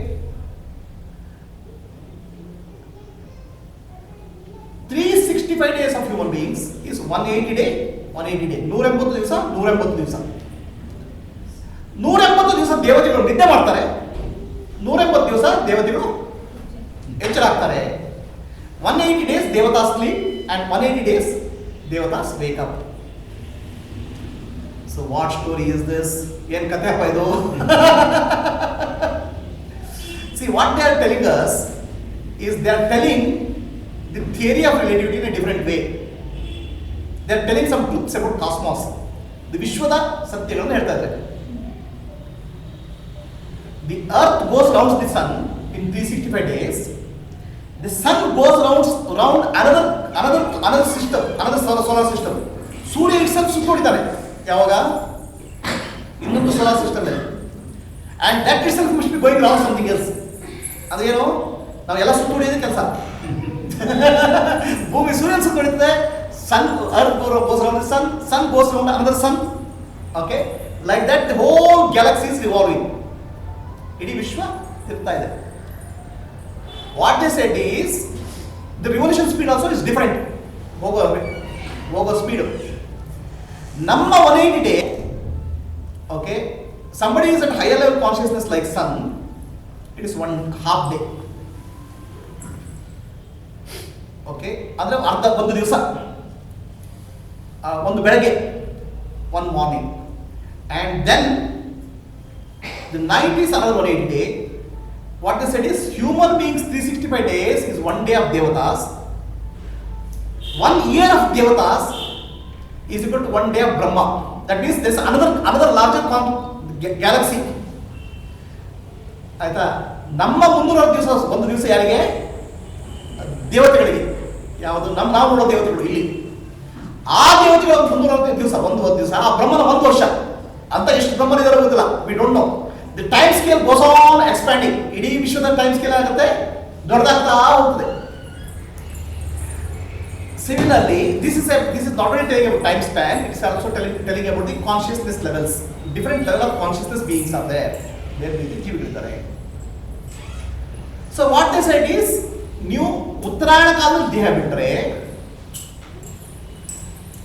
365 days of human beings is 180 day. 180 ದಿವಸ 180 ದಿವಸ. 180 ದಿವಸ ದೇವತೆಗಳು ನಿದ್ದೆ ಮಾಡ್ತಾರೆ, 180 ದಿವಸ ದೇವತೆಗಳು ಎಚ್ಚರಾಗ್ತಾರೆ. 180 days devatas sleep and 180 days devatas wake up. So what story is this? ಏನು ಕಥೆ ಅಪ್ಪ ಇದು? See, what they are telling us is they are telling the theory of relativity in a different way. They are telling some truths about cosmos. The ವಿಶ್ವದ ಸತ್ಯಗಳನ್ನು ಹೇಳ್ತಾ ಇದ್ದಾರೆ. The earth goes around the sun in 365 days. The sun goes around another system, another solar system. Surya itself ಸುತ್ತೋಡಿದ್ದಾನೆ ಯಾವಾಗ? ಇನ್ನೊಂದು solar system ಇದೆ. And that itself must be going around something else. ಅದೇನು? ನಾವೆಲ್ಲ ಸುತ್ತೋಡಿಯೋದೇ ಕೆಲಸ. ಭೂಮಿ ಸೂರ್ಯನ ಸುತ್ತೋಡಿದ್ರೆ, sun, earth goes around the sun goes around another sun. Okay? Like that the whole galaxy is revolving. ಇಡೀ ವಿಶ್ವ ತಿರುಗ್ತಾ ಇದೆ. What they said is the revolution speed also is different. ಹೋಗೋ speed. ನಮ್ಮ 180 day, okay, somebody is at higher level consciousness like sun, it is 1/2 day. Okay, ಅಂದ್ರೆ ಅರ್ಧ ಒಂದು ದಿವಸ, ಒಂದು ಬೆಳಗ್ಗೆ, one morning, and then the night is another 180 day. What they said is human beings 365 days is 1 day of devatas. 1 year of devatas is equal to 1 day of Brahma. That means there is another larger galaxy. ಆಯ್ತಾ? ನಮ್ಮ 360 ದಿವಸ ಒಂದು ದಿವಸ ಯಾರಿಗೆ? ದೇವತೆಗಳಿಗೆ. ಯಾವುದು? ನಾವು ನೋಡೋ ದೇವತೆಗಳು ಇಲ್ಲಿ. ಆ ದೇವತೆಗಳ 360 ದಿವಸ ಒಂದು ದಿವಸ, ಆ ಬ್ರಹ್ಮನ 1 ವರ್ಷ ಅಂತ. ಎಷ್ಟು ಬ್ರಹ್ಮನ ಇದಾರೆ ಗೊತ್ತಿಲ್ಲ, we don't know. The time scale goes on expanding. ಇಡೀ ವಿಶ್ವದ ಟೈಮ್ ಸ್ಕೇಲ್ ಆಗುತ್ತೆ, ದೊಡ್ಡದಾಗ್ತಾ ಹೋಗ್ತದೆ. Similarly, this is not only telling about time span, it is also telling about the consciousness levels. Different level of consciousness beings are there. ಜೀವಿಗಳಿದ್ದಾರೆ. So what they said is, ನೀವು ಉತ್ತರಾಯಣ ಕಾಲದಲ್ಲಿ ದೇಹ ಬಿಟ್ಟರೆ,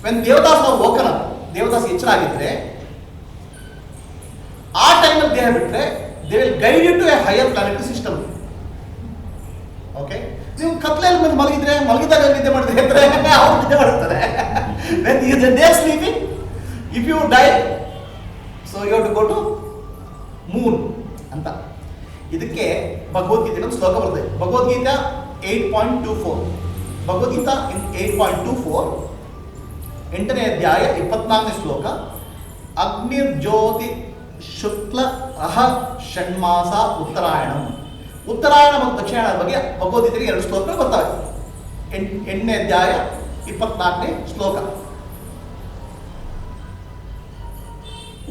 when Devdas ನಾವು woken up, Devdas ಎಚ್ಚರ ಆಗಿದ್ರೆ, ಆ ಟೈಮಲ್ಲಿ ದೇಹ ಬಿಟ್ಟರೆ they will guide you to a higher planetary system. Okay, ನೀವು ಕತ್ಲೆಯಲ್ಲಿ ಮಲಗಿದಾಗ ನಿದ್ದೆ ಮಾಡಿದ್ರೆ ಅವ್ರು ನಿದ್ದೆ ಮಾಡ್ತಾರೆ. They are sleeping. If you die, so you have to go to moon ಅಂತ. ಇದಕ್ಕೆ ಭಗವದ್ಗೀತೆ ಒಂದು ಶ್ಲೋಕ ಬರ್ತದೆ. ಭಗವದ್ಗೀತಾ 8.24. ಭಗವದ್ಗೀತಾ 8.24 8ನೇ ಅಧ್ಯಾಯ 24ನೇ ಶ್ಲೋಕ. ಅಗ್ನಿರ್ಜ್ಯೋತಿ ಶುಕ್ಲ ಅಹ ಷಣ್ಮಾಸ ಉತ್ತರಾಯಣ. ಉತ್ತರಾಯಣ ಮತ್ತು ದಕ್ಷಿಣಾಯಣದ ಬಗ್ಗೆ ಭಗವದ್ಗೀತೆಗೆ 2 ಶ್ಲೋಕಗಳು ಬರ್ತವೆ. 8ನೇ ಅಧ್ಯಾಯ 24ನೇ ಶ್ಲೋಕ.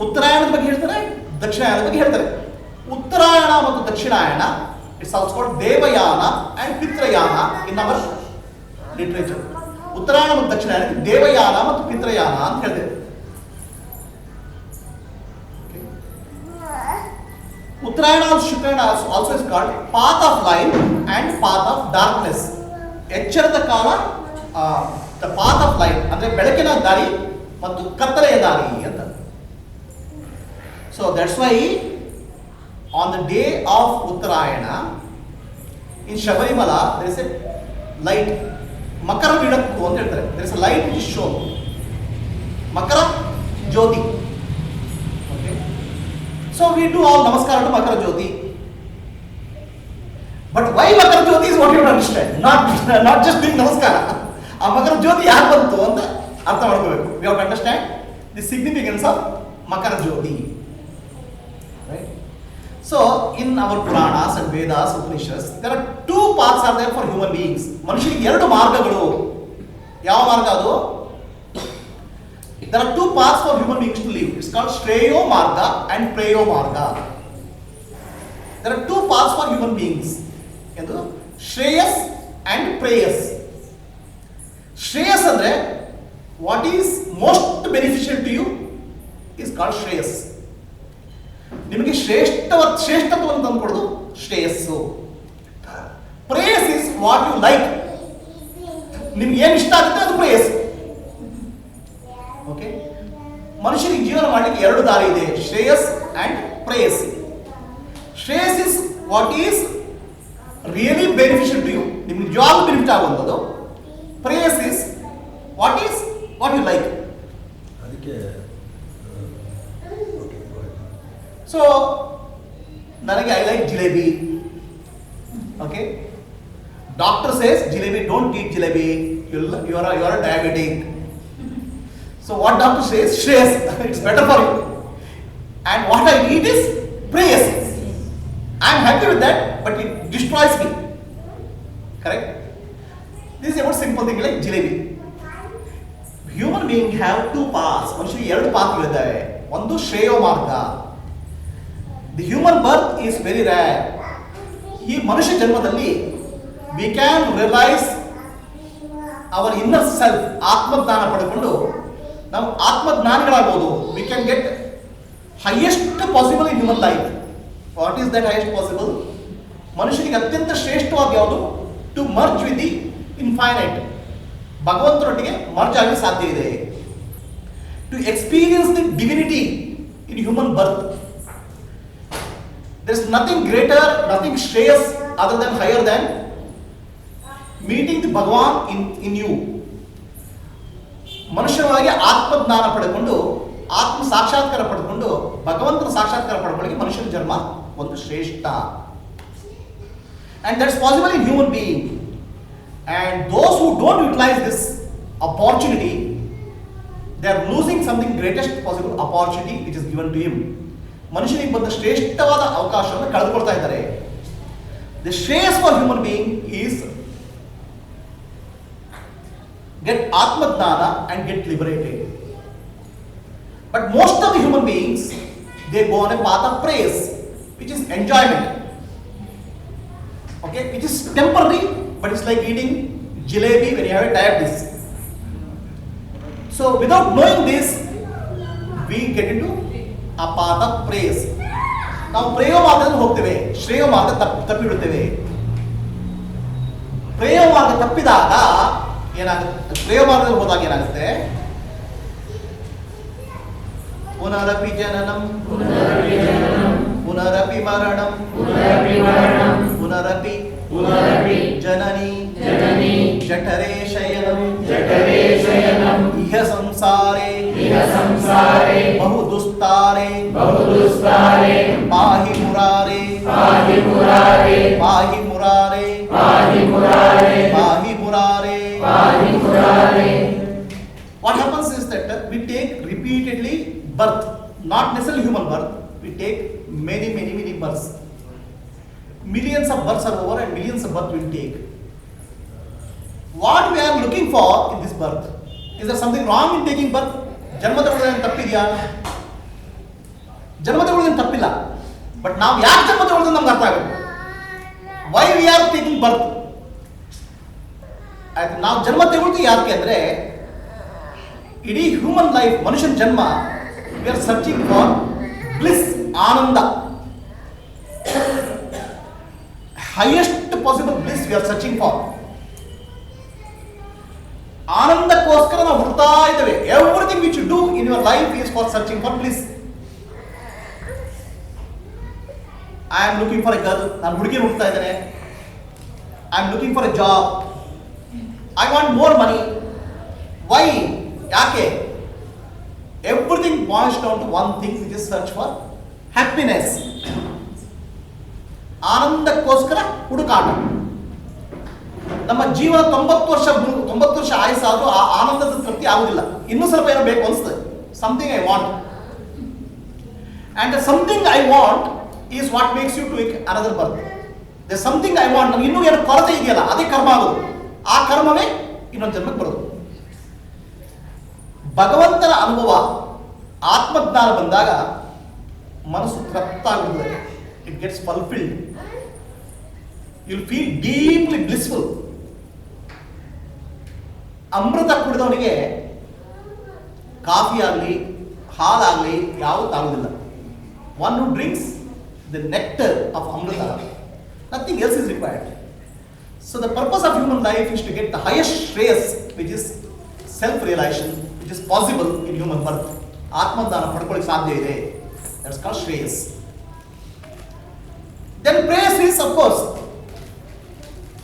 ಉತ್ತರಾಯಣದ ಬಗ್ಗೆ ಹೇಳ್ತಾರೆ, ದಕ್ಷಿಣಾಯನದ ಬಗ್ಗೆ ಹೇಳ್ತಾರೆ. ಉತ್ತರಾಯಣ ಮತ್ತು Dakshinayana it's also called Devayana and Pitruyana in our literature. Uttarayana ಮತ್ತು ದಕ್ಷಿಣಾಯನ ದೇವಯಾನ ಮತ್ತು ಪಿತೃಯಾನ ಅಂತ ಹೇಳ್ತೇವೆ. Uttarayana Shukrayana also is called path of light and path of darkness. ಎಚ್ಚರದ ಕಾಲ ದ ಪಾತ್ ಆಫ್ ಲೈಟ್ ಅಂದ್ರೆ ಬೆಳಕಿನ ದಾರಿ ಮತ್ತು ಕತ್ತಲೆಯ ದಾರಿ ಅಂತ. So that's why on the day of Uttarayana in Sabarimala there is a light, Makara Vilakku ಅಂತ ಹೇಳ್ತಾರೆ. There is a light which is shown, Makara Jyothi. So we do all namaskara to Makara Jyoti. But why Makara Jyoti is what you don't understand. Not just doing namaskara. ಆ Makara Jyoti ಯಾಕೆ ಬಂತು ಅಂತ ಅರ್ಥ ಮಾಡ್ಕೋಬೇಕು. We have to understand the significance of Makara Jyoti. Right? So in our Puranas and Vedas, Upanishads, there are two paths are there for human beings. ಮನುಷ್ಯರಿಗೆ ಎರಡು ಮಾರ್ಗಗಳು. ಯಾವ ಮಾರ್ಗ ಅದು? There are two paths for human beings to live. It's called Shreyo Marga and Preyo Marga. There are two paths for human beings. Shreyas and Preyas. Shreyas andre what is most beneficial to you is called Shreyas. ನಿಮಗೆ ಶ್ರೇಷ್ಠತ್ವವನ್ನು ತಂದುಕೊಡೋದು ಶ್ರೇಯಸ್ಸು. Preyas is what you like. ನಿಮ್ಗೆ ಏನು ಇಷ್ಟ ಆಗುತ್ತೆ ಅದು ಪ್ರೇಯಸ್. Okay, ಮನುಷ್ಯನಿಗೆ ಜೀವನ ಮಾಡಲಿಕ್ಕೆ ಎರಡು ದಾರಿ ಇದೆ, shreyas and preyas. Shreyas is what is really beneficial to you, ನಿಮ್ಗೆ ನಿಜವಾಗ್ಲೂ ಬೆನಿಫಿಟ್ ಆಗುವಂಥದ್ದು. Preyas is what is what you like. ಅದಕ್ಕೆ ಸೊ ನನಗೆ I like jalebi. Okay, doctor says jalebi, don't eat jalebi, you are diabetic. So what doctor says, Shreyas, it's better for you. And what I eat is Preyas. I am happy with that, but it destroys me. Correct? This is about simple thing like jalebi. Human being have two paths. ಮನುಷ್ಯರಿಗೆ ಎರಡು ಪಾತ್ಗಳಿದ್ದಾವೆ. ಒಂದು ಶ್ರೇಯೋ ಮಾರ್ಗ. The human birth is very rare. ಈ ಮನುಷ್ಯ ಜನ್ಮದಲ್ಲಿ we can realize our inner self, ಆತ್ಮಜ್ಞಾನ ಪಡೆದುಕೊಂಡು ನಾವು ಆತ್ಮಜ್ಞಾನಿಗಳಾಗಬಹುದು. We can get highest possible in human life. What is that highest possible? ಮನುಷ್ಯನಿಗೆ ಅತ್ಯಂತ ಶ್ರೇಷ್ಠವಾದ ಯಾವುದು? To merge with the infinite, ಭಗವಂತನೊಟ್ಟಿಗೆ ಮರ್ಜ್ ಆಗಲು ಸಾಧ್ಯ ಇದೆ. To experience the divinity in human birth. There is nothing greater, nothing shreyas other than higher than meeting the Bhagavan in you. ಮನುಷ್ಯರೊಳಗೆ ಆತ್ಮಜ್ಞಾನ ಪಡೆದುಕೊಂಡು ಆತ್ಮ ಸಾಕ್ಷಾತ್ಕಾರ ಪಡೆದುಕೊಂಡು ಭಗವಂತನ ಸಾಕ್ಷಾತ್ಕಾರ ಪಡೆದುಕೊಳ್ಳಿ ಮನುಷ್ಯನ ಜನ್ಮ ಒಂದು ಶ್ರೇಷ್ಠ. And that's possible in human being. And those who don't utilize this opportunity, they are losing something greatest possible opportunity which is given to him. ಮನುಷ್ಯನಿಗೆ ಬಂದ ಶ್ರೇಷ್ಠವಾದ ಅವಕಾಶವನ್ನು ಕಳೆದುಕೊಳ್ತಾ ಇದ್ದಾರೆ. The shreyas for human being is get Atmadnana and get liberated. But most of the human beings, they go on a path of praise, which is enjoyment. Okay, which is temporary, but it's like eating jalebi when you have a diabetes. So without knowing this, we get into a path of praise. ನಾವು ಪ್ರೇಯೋ ಮಾರ್ಗದಲ್ಲಿ ಹೋಗ್ತೇವೆ, ಶ್ರೇಯೋ ಮಾರ್ಗ ತಪ್ಪಿಬಿಡುತ್ತೇವೆ. ಪ್ರೇಯೋ ಮಾರ್ಗ ತಪ್ಪಿದಾಗ ಏನಾಗುತ್ತೆ? ಪ್ರೇಯೋ ಮಾರ್ಗದಲ್ಲಿ ಹೋದಾಗ ಏನಾಗುತ್ತೆ? ಪುನರಪಿ ಜನನಂ ಪುನರಪಿ ಮರಣಂ ಪುನರಪಿ ಜನನಿ ಜಠರೇ ಶಯನಂ ಇಹ ಸಂಸಾರೇ ಬಹು ದುಸ್ತಾರೇ ಪಾಹಿ ಮುರಾರೇ ಪಾಹಿ ಮುರಾರೇ ಪಾಹಿ ಮುರಾರೇ. What happens is that we take repeatedly birth, not necessarily human birth. We take many births. Millions of births are over and millions of births will take. What we are looking for in this birth? Is there something wrong in taking birth? Janma tapidya. ಜನ್ಮ ತಗೊಳ್ಳೋದೇನು ತಪ್ಪಿಲ್ಲ, but ನಾವು ಯಾಕೆ ಜನ್ಮ ತಗೊಳ್ಳೋದು ನಮ್ಗೆ ಅರ್ಥ ಆಗುತ್ತೆ. Why we are taking ಬರ್ತ್. ಆಯ್ತು, ನಾವು ಜನ್ಮ ತಗೊಳ್ತೀವಿ ಯಾಕೆ ಅಂದ್ರೆ ಇಡೀ ಹ್ಯೂಮನ್ ಲೈಫ್, ಮನುಷ್ಯನ ಜನ್ಮ, we are searching for bliss, ಆನಂದ, highest possible bliss we are searching for. ಆನಂದಕ್ಕೋಸ್ಕರ ನಾವು ಹುಡುಕ್ತಾ ಇದ್ದೇವೆ. Everything which you do in your life is for searching for bliss. I am looking for a girl, ನಾನು ಹುಡುಗಿ ಹುಡುಕ್ತಾ ಇದ್ದೇನೆ. I am looking for a job, I want more money. Why? ಯಾಕೆ? Everything boils down to one thing, which is search for happiness. ಆನಂದಕ್ಕೋಸ್ಕರ ಹುಡುಕಾಟ. ನಮ್ಮ ಜೀವನ 90 ವರ್ಷ ಆಯಸ್ಸಾದ್ರೂ ಆ ಆನಂದದ ತೃಪ್ತಿ ಆಗುದಿಲ್ಲ. ಇನ್ನೂ ಸ್ವಲ್ಪ ಏನೋ ಬೇಕು ಅನಿಸ್ತದೆ. Something I want, and something I want is what makes you to take another birth. The something I want, ನಮ್ಗೆ ಇನ್ನೂ ಏನೋ ಕೊರತೆ ಇದೆಯಲ್ಲ, ಅದೇ ಕರ್ಮ ಆಗೋದು. ಆ ಕರ್ಮವೇ ಇನ್ನೊಂದು ಜನ್ಮಕ್ಕೆ ಬರೋದು. ಭಗವಂತನ ಅನುಭವ, ಆತ್ಮಜ್ಞಾನ ಬಂದಾಗ ಮನಸ್ಸು ತೃಪ್ತ ಆಗಿರುತ್ತದೆ. It gets fulfilled. You feel deeply blissful. ಅಮೃತ ಕುಡಿದವನಿಗೆ ಕಾಫಿ ಆಗಲಿ ಹಾಲಾಗಲಿ ಯಾವುದು ಆಗುವುದಿಲ್ಲ. One who drinks the nectar of amrita, nothing else is required. So the purpose of human life is to get the highest shreyas, which is self realisation, which is possible in human birth. ಆತ್ಮಜ್ಞಾನ ಪಡ್ಕೊಳ್ಳಿಕ್ಕೆ ಸಾಧ್ಯ ಇದೆ. That's called shreyas. Then preyas is of course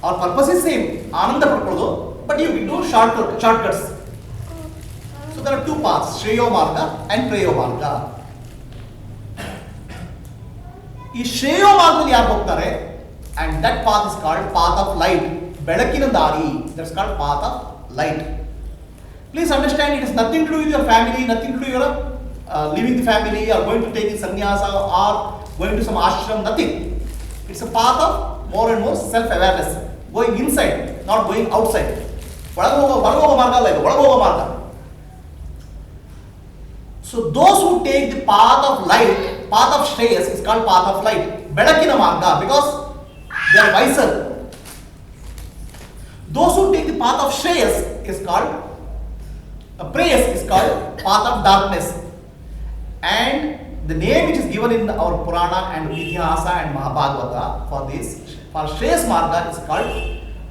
our purpose is same, ಆನಂದ ಪಡ್ಕೊಳ್ಳೋದು, but you will do shortcuts. So there are two paths, ಶ್ರೇಯೋ ಮಾರ್ಗ and ಪ್ರೇಯೋ ಮಾರ್ಗ. ಈ ಶ್ರೇಯೋ ಮಾರ್ಗದಲ್ಲಿ ಯಾರು ಹೋಗ್ತಾರೆ, and that path is called path of light, ಬೆಳಕಿನ ದಾರಿ. That's called path of light. Please understand, it has nothing to do with your family, nothing to do with your leaving the family or going to take sannyasa or going to some ashram, nothing. It's a path of more and more self-awareness, going inside, not going outside. ಹೊರಗೆ ಹೋಗೋ ಮಾರ್ಗ ಅಲ್ಲ ಇದು, ಒಳಗೆ ಹೋಗೋ ಮಾರ್ಗ. So those who take the path of light, path of Shreyas is called path of light, ಬೆಳಕಿನ ಮಾರ್ಗ, because they are wiser. Those who take the path of Shreyas is called Preyas is called path of darkness. And the name which is given in our Purana and Itihasa and Mahabharata for this, for Shreyas Marga is called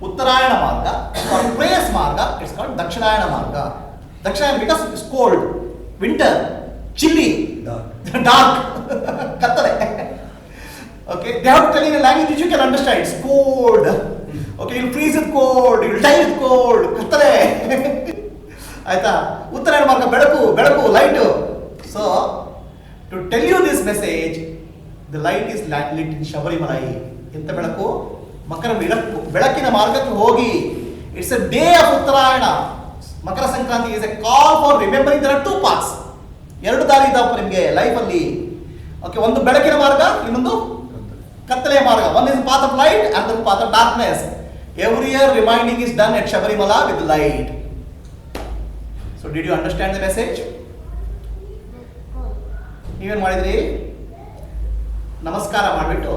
Uttarayana Marga. For Preyas Marga it's called Dakshinayana Marga. Dakshinayana because it's cold, winter, chilly, dark, kattale. Okay, they have to tell in a language which you can understand. It's cold. Okay, you'll freeze with cold, you'll die with cold, kattale. ಆಯ್ತಾ? ಉತ್ತರಾಯಣ ಮಾರ್ಗ ಬೆಳಕು light. So to tell you this message, the light is lit in Sabarimala. ಎಂತ ಬೆಳಕು? ಮಕರ ಬೆಳಕಿನ ಮಾರ್ಗಕ್ಕೆ ಹೋಗಿ. It's a day of Uttarayana. Makara Sankranti is a call for remembering. There are two paths. ಎರಡು ದಾರಿ ಇದಾವೆ ನಿಮಗೆ ಲೈಫಲ್ಲಿ. ಓಕೆ, ಒಂದು ಬೆಳಕಿನ ಮಾರ್ಗ, ಇನ್ನೊಂದು ಕತ್ತಲೆಯ ಮಾರ್ಗ. One is path of light and the path of darkness. Every year reminding is done at Sabarimala with light. So did you understand the message? ನೀವೇನು ಮಾಡಿದ್ರಿ? ನಮಸ್ಕಾರ ಮಾಡಿಬಿಟ್ಟು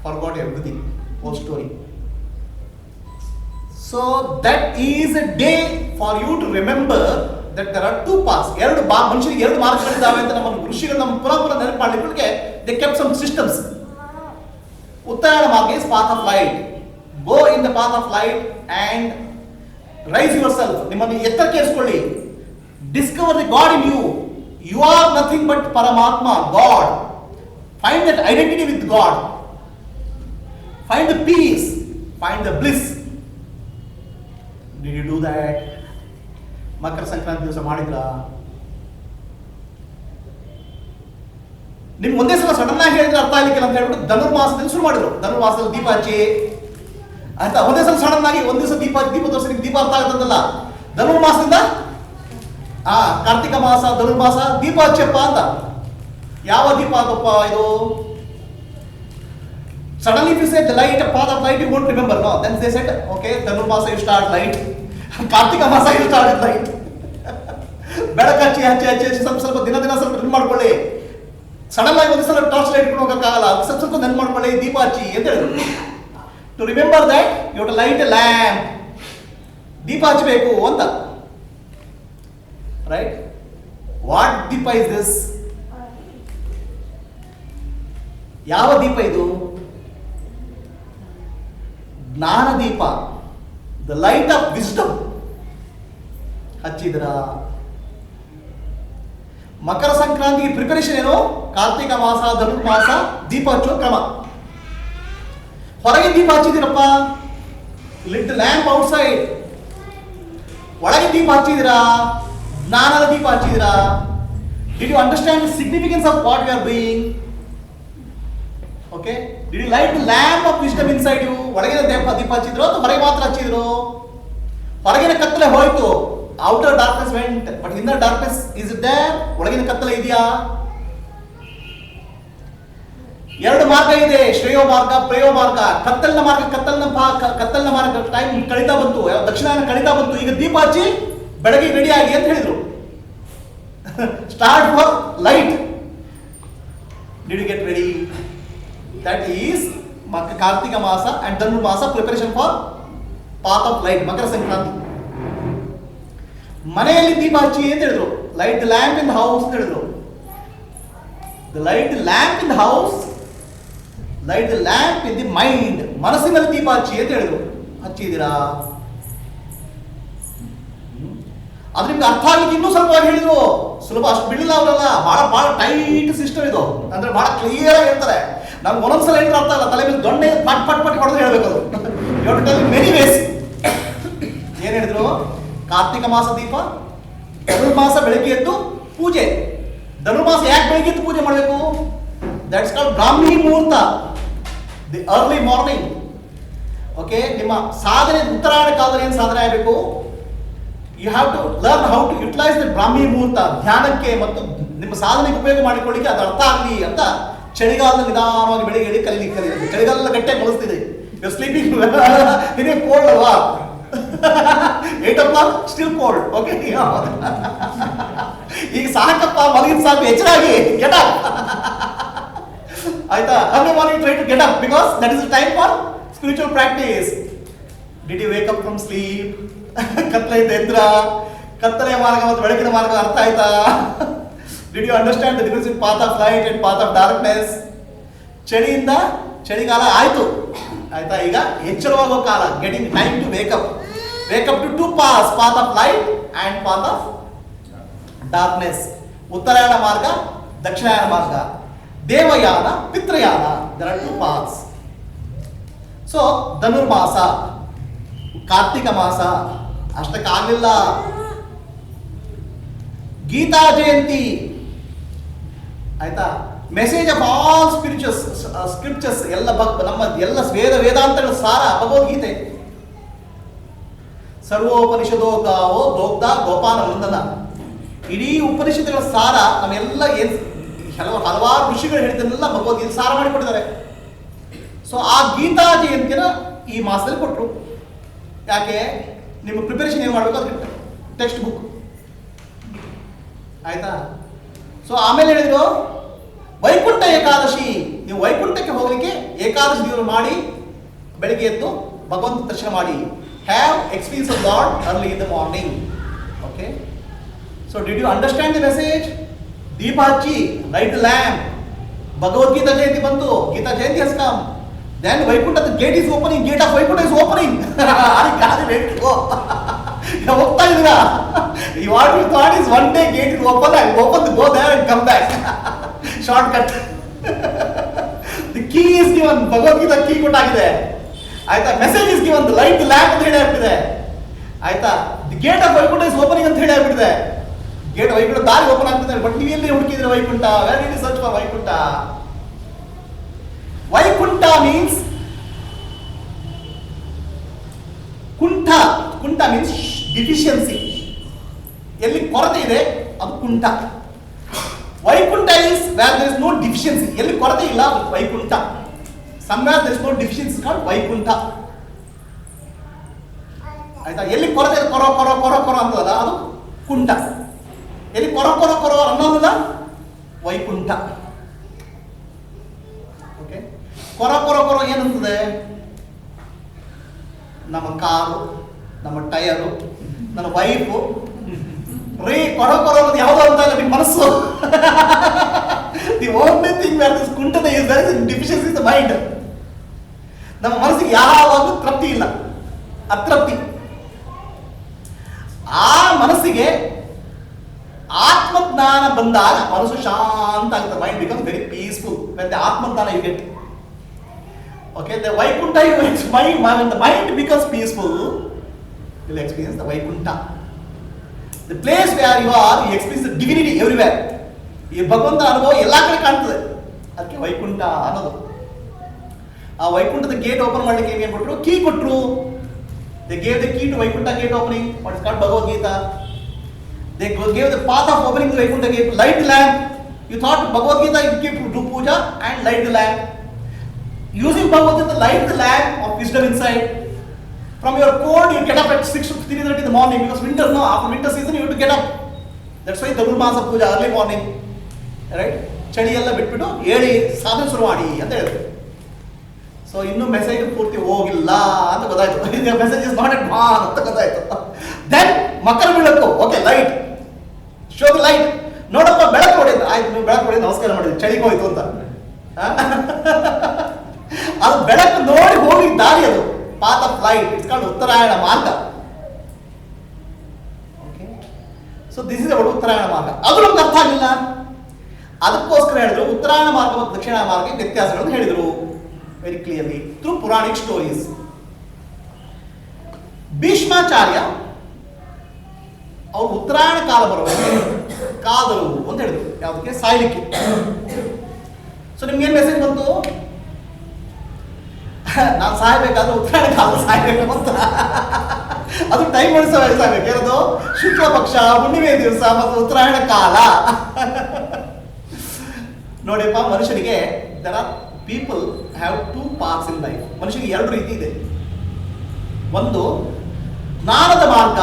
forgot everything, whole story. So that is a day for you to remember that there are two paths. ಮನುಷ್ಯರಿಗೆ ಎರಡು ಮಾರ್ಗಗಳಿದ್ದಾವೆ ಅಂತ ನಮ್ಮ ಋಷಿಗಳು ನಮ್ಮ ಪುನಃ ನೆನಪು ಮಾಡಲಿಕ್ಕೆ they kept some systems. ಉತ್ತರಾಯಣ ಮಾರ್ಗ is path of light. Go in the path of light and rise your self. ನಿಮ್ಮನ್ನು ಎತ್ತರಕ್ಕೆ ಏರಿಸಿಕೊಳ್ಳಿ. Discover the God in you. You are nothing but Paramatma, God. Find that identity with God. Find the peace, find the bliss. Did you do that? Makara Sankranti ದಿವಸ ಮಾಡಿದ್ರಾ? ನಿಮ್ಗೆ ಒಂದೇ ಸಲ sudden ಆಗಿ ಹೇಳಿದ್ರೆ ಅರ್ಥ ಆಗ್ಲಿಕ್ಕಿಲ್ಲ ಅಂತ ಹೇಳ್ಬಿಟ್ಟು ಧನುರ್ಮಾಸದಲ್ಲಿ ಶುರು ಮಾಡಿದ್ರು. ಧನುರ್ಮಾಸದಲ್ಲಿ ದೀಪ ಹಚ್ಚಿ ಆಯ್ತಾ, ಒಂದೇ ಸಲ ಸಡನ್ ಆಗಿ ಒಂದ್ ದಿವಸ ದೀಪ ತೋರಿಸಿ ನಿಮ್ಗೆ ದೀಪ ಅರ್ಥ ಆಗುತ್ತಲ್ಲ. ಧನುರ್ಮಾಸದಿಂದ ಕಾರ್ತಿಕ ಮಾಸ, ಧನುರ್ಮಾಸ, ದೀಪ ಹಚ್ಚಪ್ಪ ಅಂತ. ಯಾವ ದೀಪ ಅದಪ್ಪ ಇದು? Suddenly if you say the light, path of light, you won't remember. No, then they said okay, Dhanurmasa you start light, Kartika masa you start light. ಬೆಳಕು ಹಚ್ಚಿ ಸ್ವಲ್ಪ ದಿನ ಸ್ವಲ್ಪ ಮಾಡ್ಕೊಳ್ಳಿ. ಸಡನ್ ಆಗಿ ಒಂದು ಸಲ ಟಾರ್ಚ್ ಲೈಟ್ ಇಟ್ಕೊಂಡು ಹೋಗೋಕ್ಕಾಗಲ್ಲ, ಸ್ವಲ್ಪ ಸ್ವಲ್ಪ ನೆನ್ಪು ಮಾಡ್ಕೊಳ್ಳಿ, ದೀಪ ಹಚ್ಚಿ ಅಂತ ಹೇಳಿದ್ರು. To remember that you to light a lamp, ದೀಪ ಹಚ್ಚಬೇಕು ಅಂತ. Right? What deepa is this? ಯಾವ ದೀಪ ಇದು? ಜ್ಞಾನ ದೀಪ, ದ ಲೈಟ್ ಆಫ್ ವಿಸ್ಡಮ್. ಹಚ್ಚಿದ್ರ? ಮಕರ ಸಂಕ್ರಾಂತಿಗೆ ಪ್ರಿಪರೇಷನ್ ಏನು? ಕಾರ್ತಿಕ ಮಾಸ, ಧನುರ್ಮಾಸ, ದೀಪ ಹಚ್ಚುವ ಕ್ರಮ. ಹೊರಗೆ ದೀಪ ಹಚ್ಚಿದಿರಪ್ಪ, ಲಿಟ್ ಲ್ಯಾಂಪ್ ಔಟ್ಸೈಡ್. ಒಳಗೆ ದೀಪ ಹಚ್ಚಿದಿರಾ? ಜ್ಞಾನದ ದೀಪ ಹಚ್ಚಿದಿರಾ? Did you understand the significance of what you are doing? Okay, did you light the lamp of wisdom inside you? ಒಳಗಿನ ದೀಪ ಹಚ್ಚಿದ್ರು ಅಥವಾ ಹೊರಗೆ ಮಾತ್ರ ಹಚ್ಚಿದ್ರು? ಹೊರಗಿನ ಕತ್ತಲೆ ಹೋಯ್ತು, outer darkness went, but inner darkness is it there? ಒಳಗಿನ ಕತ್ತಲೆ ಇದೆಯಾ? ಎರಡು ಮಾರ್ಗ ಇದೆ, ಶ್ರೇಯೋ ಮಾರ್ಗ, ಪ್ರೇಯೋ ಮಾರ್ಗ. ಕತ್ತಲಿನ ಮಾರ್ಗ, ಕತ್ತಲಿನ ಮಾರ್ಗ ಟೈಮ್ ಕಳೀತಾ ಬಂತು, ದಕ್ಷಿಣ ಕಳೀತಾ ಬಂತು. ಈಗ ದೀಪ ಹಚ್ಚಿ ಬೆಳಗ್ಗೆ ರೆಡಿ ಆಗಿ ಅಂತ ಹೇಳಿದ್ರು. Start for light. Did you get ready? That is Kartika masa and Dhanurmasa preparation for path of light, Makara Sankranti. ಮನೆಯಲ್ಲಿ ದೀಪ ಹಚ್ಚಿ ಅಂತ ಹೇಳಿದ್ರು. Light the lamp in the house ಅಂತ ಹೇಳಿದ್ರು. The light the lamp in the house, light the lamp in the mind. ಮನಸ್ಸಿನಲ್ಲಿ ದೀಪ ಹಚ್ಚಿ ಅಂತ ಹೇಳಿದ್ರು. ಹಚ್ಚಿದ್ದೀರಾ? ಅದು ನಿಮ್ಗೆ ಅರ್ಥ ಆಗ್ಲಿಕ್ಕೆ ಇನ್ನೂ ಸ್ವಲ್ಪ ಹೇಳಿದ್ರು. ಸುಲಭ ಅಷ್ಟು ಬಿಡಲಿಲ್ಲ ಅವರೆಲ್ಲ. ಬಹಳ ಟೈಟ್ ಸಿಸ್ಟಮ್ ಇದು, ಅಂದ್ರೆ ಬಹಳ ಕ್ಲಿಯರ್ ಆಗಿ ಹೇಳ್ತಾರೆ. ನಮ್ಗೆ ಒಂದೊಂದ್ಸಲ ಹೇಳಿದ್ರೆ ಅರ್ಥ ಆಗಲ್ಲ, ತಲೆ ಮೇಲೆ ದೊಣ್ಣೆ ಪಟ್ ಹೊಡೆದು ಹೇಳ್ಬೇಕು. ಅದು you to tell many ways. ಏನ್ ಹೇಳಿದ್ರು? ಕಾರ್ತಿಕ ಮಾಸ ದೀಪ, ಧನುರ್ಮಾಸ ಬೆಳಗ್ಗೆ ಎದ್ದು ಪೂಜೆ. ಧನುರ್ಮಾಸ ಯಾಕೆ ಬೆಳಗ್ಗೆ ಎದ್ದು ಪೂಜೆ ಮಾಡಬೇಕು? ದಟ್ಸ್ ಕಾಲ್ಡ್ ಬ್ರಾಹ್ಮಿ ಮುಹೂರ್ತ, ದಿ ಅರ್ಲಿ ಮಾರ್ನಿಂಗ್. ಓಕೆ, ನಿಮ್ಮ ಸಾಧನೆ ಉತ್ತರಾಯಣ ಕಾಲದಲ್ಲಿ ಏನು ಸಾಧನೆ ಆಗಬೇಕು? You have to learn how to utilise the Brahmi muhurta. ಧ್ಯಾನಕ್ಕೆ ಮತ್ತು ನಿಮ್ಮ ಸಾಧನೆಗೆ ಉಪಯೋಗ ಮಾಡಿಕೊಳ್ಳಿಕ್ಕೆ ಅದು ಅರ್ಥ ಆಗಲಿ ಅಂತ ಚಳಿಗಾಲದಲ್ಲಿ ನಿಧಾನವಾಗಿ ಬೆಳಿಗ್ಗೆ ಕಲೀಲಿಕ್ಕೆ. ಚಳಿಗಾಲ ಗಟ್ಟಿಯಾಗಿ ಮಲಸ್ತಿದೆ. ಯು ಸ್ಲೀಪಿಂಗ್ ಇದೇ ಕೋಲ್ಡ್ ಅಲ್ವಾ? 8 o'clock ಸ್ಟಿಲ್ ಕೋಲ್ಡ್. ಓಕೆ, ಈಗ ಸಾಕಪ್ಪ, ಮಲಗಿದ ಸಾಕು, ಎಚ್ಚರಾಗಿ ಗೆಟ್ ಅಪ್. ಆಯ್ತಾ? Early morning try to get up because that is the time for spiritual practice. Did you wake up from sleep? ಕತ್ತಲೆಯಿಂದ ಎದ್ರ? ಕತ್ತಲೆಯ ಮಾರ್ಗ ಮತ್ತು ಬೆಳಕಿನ ಮಾರ್ಗ ಅರ್ಥ ಆಯ್ತಾ? Did you understand the difference in path of light and path of darkness? ಚಳಿಯಿಂದ ಚಳಿಗಾಲ ಆಯ್ತು, ಆಯ್ತಾ? ಈಗ ಎಚ್ಚರವಾಗೋ ಕಾಲ, getting time to wake up. Wake up to 2 paths, path of light and path of darkness. Uttarayana ಮಾರ್ಗ, ದಕ್ಷಿಣಾಯನ ಮಾರ್ಗ, Devayana, Pitruyana. there are 2 paths. So Dhanurmasa, Kartika ಮಾಸ ಅಷ್ಟಕ್ಕಾಗಲಿಲ್ಲ. ಗೀತಾ ಜಯಂತಿ, ಆಯ್ತಾ? ಮೆಸೇಜ್ ಆಫ್ ಆಲ್ ಸ್ಕ್ರಿಪ್ಚರ್ಸ್ ಎಲ್ಲ ನಮ್ಮ ಎಲ್ಲ ವೇದಾಂತಗಳ ಸಾರ ಭಗವದ್ಗೀತೆ. ಸರ್ವೋಪನಿಷದೋ ಗಾವೋ ದೋಗ್ಧ ಗೋಪಾಲ ನಂದನ. ಇಡೀ ಉಪನಿಷತ್ತುಗಳ ಸಾರ ನಮ್ಮೆಲ್ಲ ಏನು ಹಲವಾರು ಋಷಿಗಳು ಹೇಳಿದ್ದನ್ನೆಲ್ಲ ಭಗವದ್ಗೀತೆ ಸಾರ ಮಾಡಿಕೊಟ್ಟಿದ್ದಾರೆ. ಸೊ ಆ ಗೀತಾ ಜಯಂತಿನ ಈ ಮಾಸದಲ್ಲಿ ಕೊಟ್ಟರು. ಯಾಕೆ? ನಿಮ್ಮ ಪ್ರಿಪರೇಷನ್ ಏನು ಮಾಡಬೇಕು ಅದಕ್ಕೆ ಟೆಕ್ಸ್ಟ್ ಬುಕ್, ಆಯ್ತಾ? ಸೊ ಆಮೇಲೆ ಹೇಳಿದ್ರು ವೈಕುಂಠ ಏಕಾದಶಿ. ನೀವು ವೈಕುಂಠಕ್ಕೆ ಹೋಗಲಿಕ್ಕೆ ಏಕಾದಶಿ ದಿವಸ ಮಾಡಿ ಬೆಳಿಗ್ಗೆ ಎದ್ದು ಭಗವಂತ ದರ್ಶನ ಮಾಡಿ. Have experience of lord early in the morning. Okay, so did you understand the message? ದೀಪ ಹಚ್ಚಿ, light the lamp. Bhagavad Gita Jayanti ಬಂತು, Gita Jayanti has come. Then Vaikuntha, the gate is opening, gate of Vaikuntha is opening. ಹೋಗ್ತಾ ಇದ್ದೀರಾ? What you thought is one day gate is open and go there and come back. Shortcut. The key is given. Bhagavad Gita key ಕೊಟ್ಟಾಗಿದೆ, ಆಯ್ತಾ? Message is given, light the lamp ಅಂತ ಹೇಳಿ ಆಗ್ಬಿಟ್ಟಿದೆ, ಆಯ್ತಾ? The gate of Vaikuntha is opening ಅಂತ ಹೇಳಿ ಆಗ್ಬಿಟ್ಟಿದೆ. Gate Vaikuntha ದಾರಿ ಓಪನ್ ಆಗ್ತಿದೆ. ಬಟ್ ನೀವು ಎಲ್ಲಿ ಹುಡುಕಿದ್ರೆ Vaikuntha? Where did you search for Vaikuntha? Vaikuntha means kuntha means deficiency. ಎಲ್ಲಿ ಕೊರತೆ ಇದೆ ಅದು ಕುಂಠ. Vaikuntha is where there is no deficiency. ಎಲ್ಲಿ ಕೊರತೆ ಇಲ್ಲ ಅದು Vaikuntha. somewhere there is no deficiency called Vaikuntha, ಆಯ್ತಾ? ಎಲ್ಲಿ ಕೊರತೆ ಕೊರ ಅಂತದಲ್ಲ ಅದು ಕುಂಠ. ಎಲ್ಲಿ ಕೊರ ಅನ್ನೋದಿಲ್ಲ ವೈಕುಂಠ. ಕೊರ ಕೊರ ಕೊರ ಏನಂತದೆ? ನಮ್ಮ ಕಾರು, ನಮ್ಮ ಟಯರು, ನನ್ನ ವೈಫು. ರೀ ಕೊರ ಕೊರ ಅನ್ನೋದು ಯಾವುದೋ ಅಂತ ಇಲ್ಲ, ನಿಮ್ಮ ಮನಸ್ಸು. The only thing where this ಕುಂಟದ is there is deficiency in the mind. ನಮ್ಮ ಮನಸ್ಸಿಗೆ ಯಾವಾಗಲೂ ತೃಪ್ತಿ ಇಲ್ಲ, ಅತೃಪ್ತಿ. ಆ ಮನಸ್ಸಿಗೆ ಆತ್ಮಜ್ಞಾನ ಬಂದಾಗ ಮನಸ್ಸು ಶಾಂತ ಆಗುತ್ತೆ. Mind becomes very peaceful when the atmajnana you get. Okay, the Vaikuntha you experience, when the mind becomes peaceful, you will experience the Vaikuntha. The place where you are, you experience the divinity everywhere. ಈ ಭಗವಂತ ಅನುಭವ ಎಲ್ಲ ಕಡೆ ಕಾಣ್ತದೆ. ಅದಕ್ಕೆ ವೈಕುಂಠ ಅನ್ನೋದು. ಆ ವೈಕುಂಠದ gate open ಮಾಡಲಿಕ್ಕೆ ಏನ್ ಕೊಟ್ಟರು? ಕೀ ಕೊಟ್ಟರು. They gave the key to Vaikuntha gate opening. What is called Bhagavad Gita. They gave the path of opening the Vaikuntha gate. Light the lamp. You thought Bhagavad Gita you keep do puja and light the lamp. Using Bhagavad Gita, light the lamp of wisdom inside. From your cold, you get up at 3:30 in the morning because winter, no, after winter season you have to get up. That's why Dharmasa puja early morning, right? ಚಳಿ ಎಲ್ಲ ಬಿಟ್ಬಿಟ್ಟು ಹೇಳಿ ಸಾಧನೆ ಶುರು ಮಾಡಿ ಅಂತ ಹೇಳಿದ್ರು. So ಇನ್ನೂ ಮೆಸೇಜ್ ಪೂರ್ತಿ ಹೋಗಿಲ್ಲ ಅಂತ ಗೊತ್ತಾಯ್ತು. ಮೆಸೇಜ್ ಇಸ್ ನಾಟ್ ಎಟ್ ಮಾನ್ ಅಂತ ಗೊತ್ತಾಯ್ತು. ದೆನ್ ಮಕರ ಬೆಳಕು, okay light, show the light. ನೋಡಪ್ಪ ಬೆಳಕು ಹೊಡೆದ, ಆಯ್ತು ನೀವು ಬೆಳಕು ಹೊಡೆದು ನಮಸ್ಕಾರ ಮಾಡಿದ್ರಿ, ಚಳಿಗೆ ಹೋಯ್ತು ಅಂತ. ಅದು ಬೆಳಕು ನೋಡಿ ಹೋಗಿ ದಾರಿ, ಅದು path of light. It's called Uttarayana marga. Okay, so this is about Uttarayana marga. ಅದು ನಮ್ಗೆ ಅರ್ಥ ಆಗಲಿಲ್ಲ, ಅದಕ್ಕೋಸ್ಕರ ಹೇಳಿದ್ರು ಉತ್ತರಾಯಣ ಮಾರ್ಗ ಮತ್ತು ದಕ್ಷಿಣ ಮಾರ್ಗಕ್ಕೆ ವ್ಯತ್ಯಾಸಗಳನ್ನು ಹೇಳಿದರು very clearly through Puranik stories. Bhishmacharya ಅವರು ಉತ್ತರಾಯಣ ಕಾಲ ಬರುವಾಗ ಕಾದರು ಅಂತ ಹೇಳಿದ್ರು. ಯಾವುದಕ್ಕೆ? ಸಾಯ್ಲಿಕ್ಕೆ. ಸೊ ನಿಮ್ಗೇನು ಮೆಸೇಜ್ ಬಂತು? ನಾನು ಸಾಯ್ಬೇಕಾದ್ರೆ ಉತ್ತರಾಯಣ ಕಾಲ ಸಾಯ್ಬೇಕು ಅಂತ. ಅದು ಟೈಮ್ ವಯಸ್ಸಾಗಬೇಕು. ಏನದು? ಶುಕ್ಲ ಪಕ್ಷ, ಹುಣ್ಣಿಮೆ ದಿವಸ ಮತ್ತು ಉತ್ತರಾಯಣ ಕಾಲ. ನೋಡಿಯಪ್ಪ, ಮನುಷ್ಯನಿಗೆ there are people have two parts in life. ಮನುಷ್ಯನಿಗೆ ಎರಡು ರೀತಿ ಇದೆ. ಒಂದು ಜ್ಞಾನದ ಮಾರ್ಗ,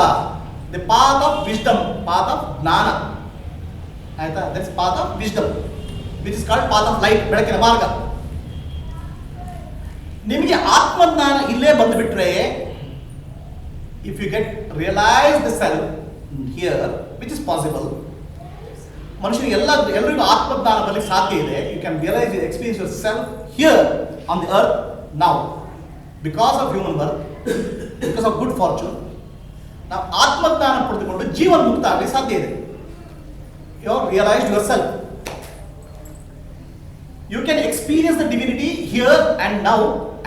the path of wisdom, path of ಜ್ಞಾನ. ಆಯ್ತಾ? That's path of wisdom which is called path of light, ಬೆಳಕಿನ ಮಾರ್ಗ. ನಿಮಗೆ ಆತ್ಮಜ್ಞಾನ ಇಲ್ಲೇ ಬಂದುಬಿಟ್ರೆ, if you get realise the self here which is possible, ಮನುಷ್ಯನಿಗೆ ಎಲ್ಲರಿಗೂ ಆತ್ಮಜ್ಞಾನ ಬರಲಿಕ್ಕೆ ಸಾಧ್ಯ ಇದೆ. You can realise you experience yourself here on the earth now because of human birth, because of good fortune. ನಾವು ಆತ್ಮಜ್ಞಾನ ಪಡೆದುಕೊಂಡು ಜೀವನ ಮುಕ್ತ ಆಗಲಿ ಸಾಧ್ಯ ಇದೆ. You are realised yourself. You can experience the divinity here and now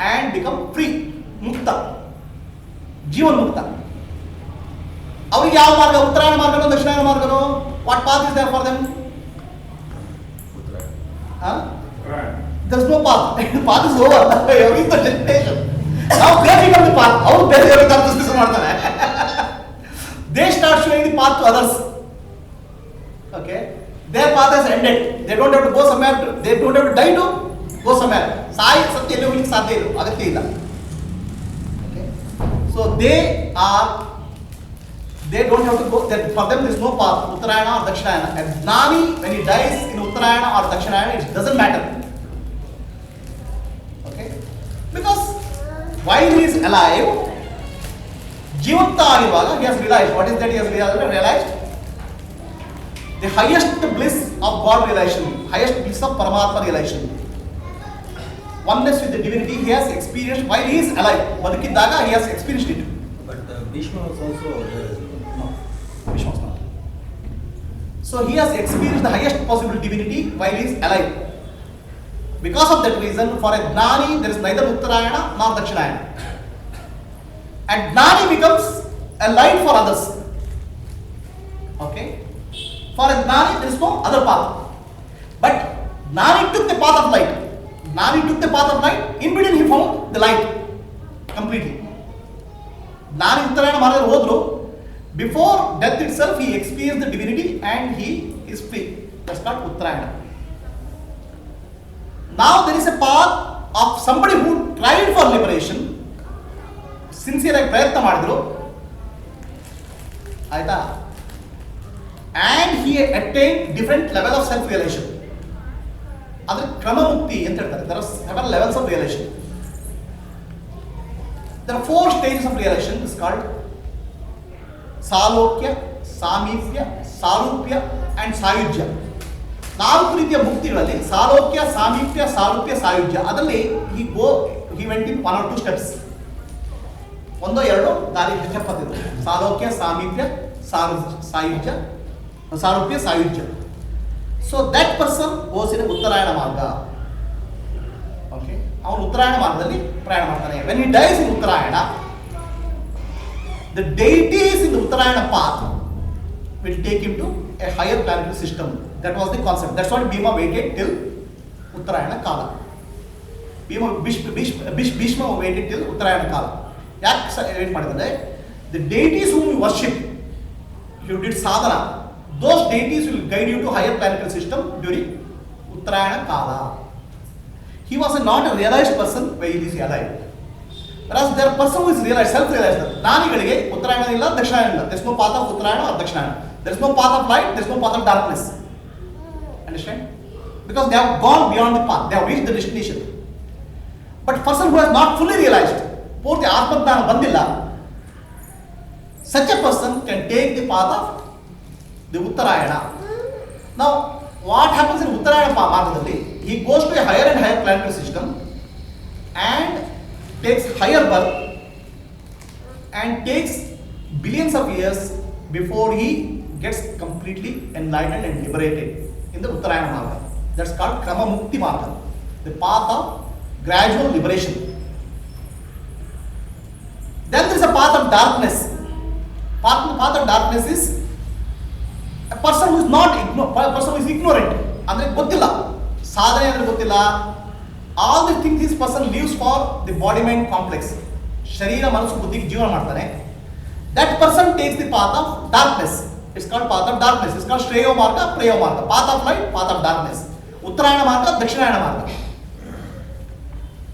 and become free, mukta, jivan mukta. ಅವ್ರಿಗೆ ಯಾವ ಮಾರ್ಗ? ಉತ್ತರಾಯಣ ಮಾರ್ಗನೋ ದಕ್ಷಿಣಾಯನ ಮಾರ್ಗನೋ? What path is there for them? There is no path. Path is over. Every is the destination. Now they become the path. ಅವರು ಬೇರೆ discuss ಮಾಡ್ತಾರೆ. They start showing the path to others. Okay. Their path has ended. They don't have to go somewhere. They don't have to die to go somewhere. Sai ಸತ್ಯ ಎಲ್ಲಿ ಹೋಗ್ಲಿಕ್ಕೆ ಸಾಧ್ಯ ಇಲ್ಲ, ಅಗತ್ಯ ಇಲ್ಲ. Okay. So they don't have to go. For them there is no path, Uttarayana or Dakshinayana. And Gnani, when he dies in Uttarayana or Dakshinayana, it doesn't matter. Okay. Because while he is alive, ಜೀವಂತ ಆಗಿರುವಾಗ he has realized. What is that he has realized? The highest bliss of God realization, highest bliss of Paramatma realization, oneness with the divinity he has experienced while he is alive. Badukiddaga he has experienced it. But Bhishma was also there. No, Bhishma was not. So he has experienced the highest possible divinity while he is alive. Because of that reason, for a Gnani there is neither Uttarayana nor Dakshinayana. And Gnani becomes a light for others. Okay. For a Gnani, there is no other path. But Gnani took the path of light. Gnani took the path of light. In between he found the light completely. Gnani Uttarayana Marga hodru. Before death itself, he experienced the divinity and he is free. That's called Uttarayana. Now there is a path of somebody who tried for liberation. Sincere ಪ್ರಯತ್ನ ಮಾಡಿದ್ರು. ಆಯ್ತಾ? And he attained different level of self-realization. ಅದರ ಕ್ರಮ ಮುಕ್ತಿ ಅಂತ ಹೇಳ್ತಾರೆ. There are 7 levels of realization. There are 4 stages of realization. It's called ಸಾಲೋಕ್ಯ, ಸಾಮೀಪ್ಯ, ಸಾರೂಪ್ಯ and ಸಾಯುಜ್ಯ. 4 ರೀತಿಯ ಮುಕ್ತಿಗಳಲ್ಲಿ ಸಾಲೋಕ್ಯ, ಸಾಮೀಪ್ಯ, ಸಾರೂಪ್ಯ, ಸಾಯುಜ್ಯ. ಅದರಲ್ಲಿ he went in 1 or 2 steps. 1 2 ದಾರಿ ಸ್ಟೆಪ್ ಹತ್ತಿದ್ರು. ಸಾಲೋಕ್ಯ, ಸಾಮೀಪ್ಯ, ಸಾಯುಜ್ಯ, ಸಾರೂಪ್ಯ, ಸಾಯುಜ್ಯ. So that person goes in Uttarayana marga. Okay, ಅವನು ಉತ್ತರಾಯಣ ಮಾರ್ಗದಲ್ಲಿ ಪ್ರಯಾಣ ಮಾಡ್ತಾನೆ. When he dies in Uttarayana, the deities in the Uttarayana path will take him to a higher planetary system. That was the concept. That's what Bhima waited till Uttarayana Kala. Bhishma waited till Uttarayana Kala. ಯಾಕೆ wait ಮಾಡಿದರೆ, the deities whom you worship, you did sadhana, those deities will guide you to higher planetary system during Uttarayana Kala. He was not a realized person while he is alive. Whereas there are person who is realized, self-realized. ಜ್ಞಾನಿಗಳಿಗೆ ಉತ್ತರಾಯಣ ಇಲ್ಲ, ದಕ್ಷಿಣಾಯಣ ಇಲ್ಲ. There is no path of Uttarayan or ದಕ್ಷಿಣಾಯಣ. There is no path of light, there is no path of darkness. Understand? Because they have gone beyond the path, they have reached the destination. But person who has not fully realized, ಪೂರ್ತಿ ಆತ್ಮಜ್ಞಾನ ಬಂದಿಲ್ಲ, such a person can take the path of the Uttarayan. Now, what happens in ಉತ್ತರಾಯಣ ಮಾರ್ಗದಲ್ಲಿ? He goes to a higher and higher planetary system and takes higher birth and takes billions of years before he gets completely enlightened and liberated in the Uttarayana Marga. That's called Krama Mukti Marga, the path of gradual liberation. Then there is a path of darkness. Path of darkness is a person who is not person who is ignorant. ಅಂದ್ರೆ ಗೊತ್ತಿಲ್ಲ, ಸಾಧನೆ ಅಂದ್ರೆ ಗೊತ್ತಿಲ್ಲ. All the things this person lives for the body mind complex. ಶರೀರ ಮನಸ್ಸು ಬುದ್ಧಿಗೆ ಜೀವನ ಮಾಡ್ತಾನೆ. That person takes the path of darkness. It's called path of darkness. It's called Shreyo Marga, Preyo Marga. Path of light, path of darkness. Uttarayana Marga, Dakshinayana Marga.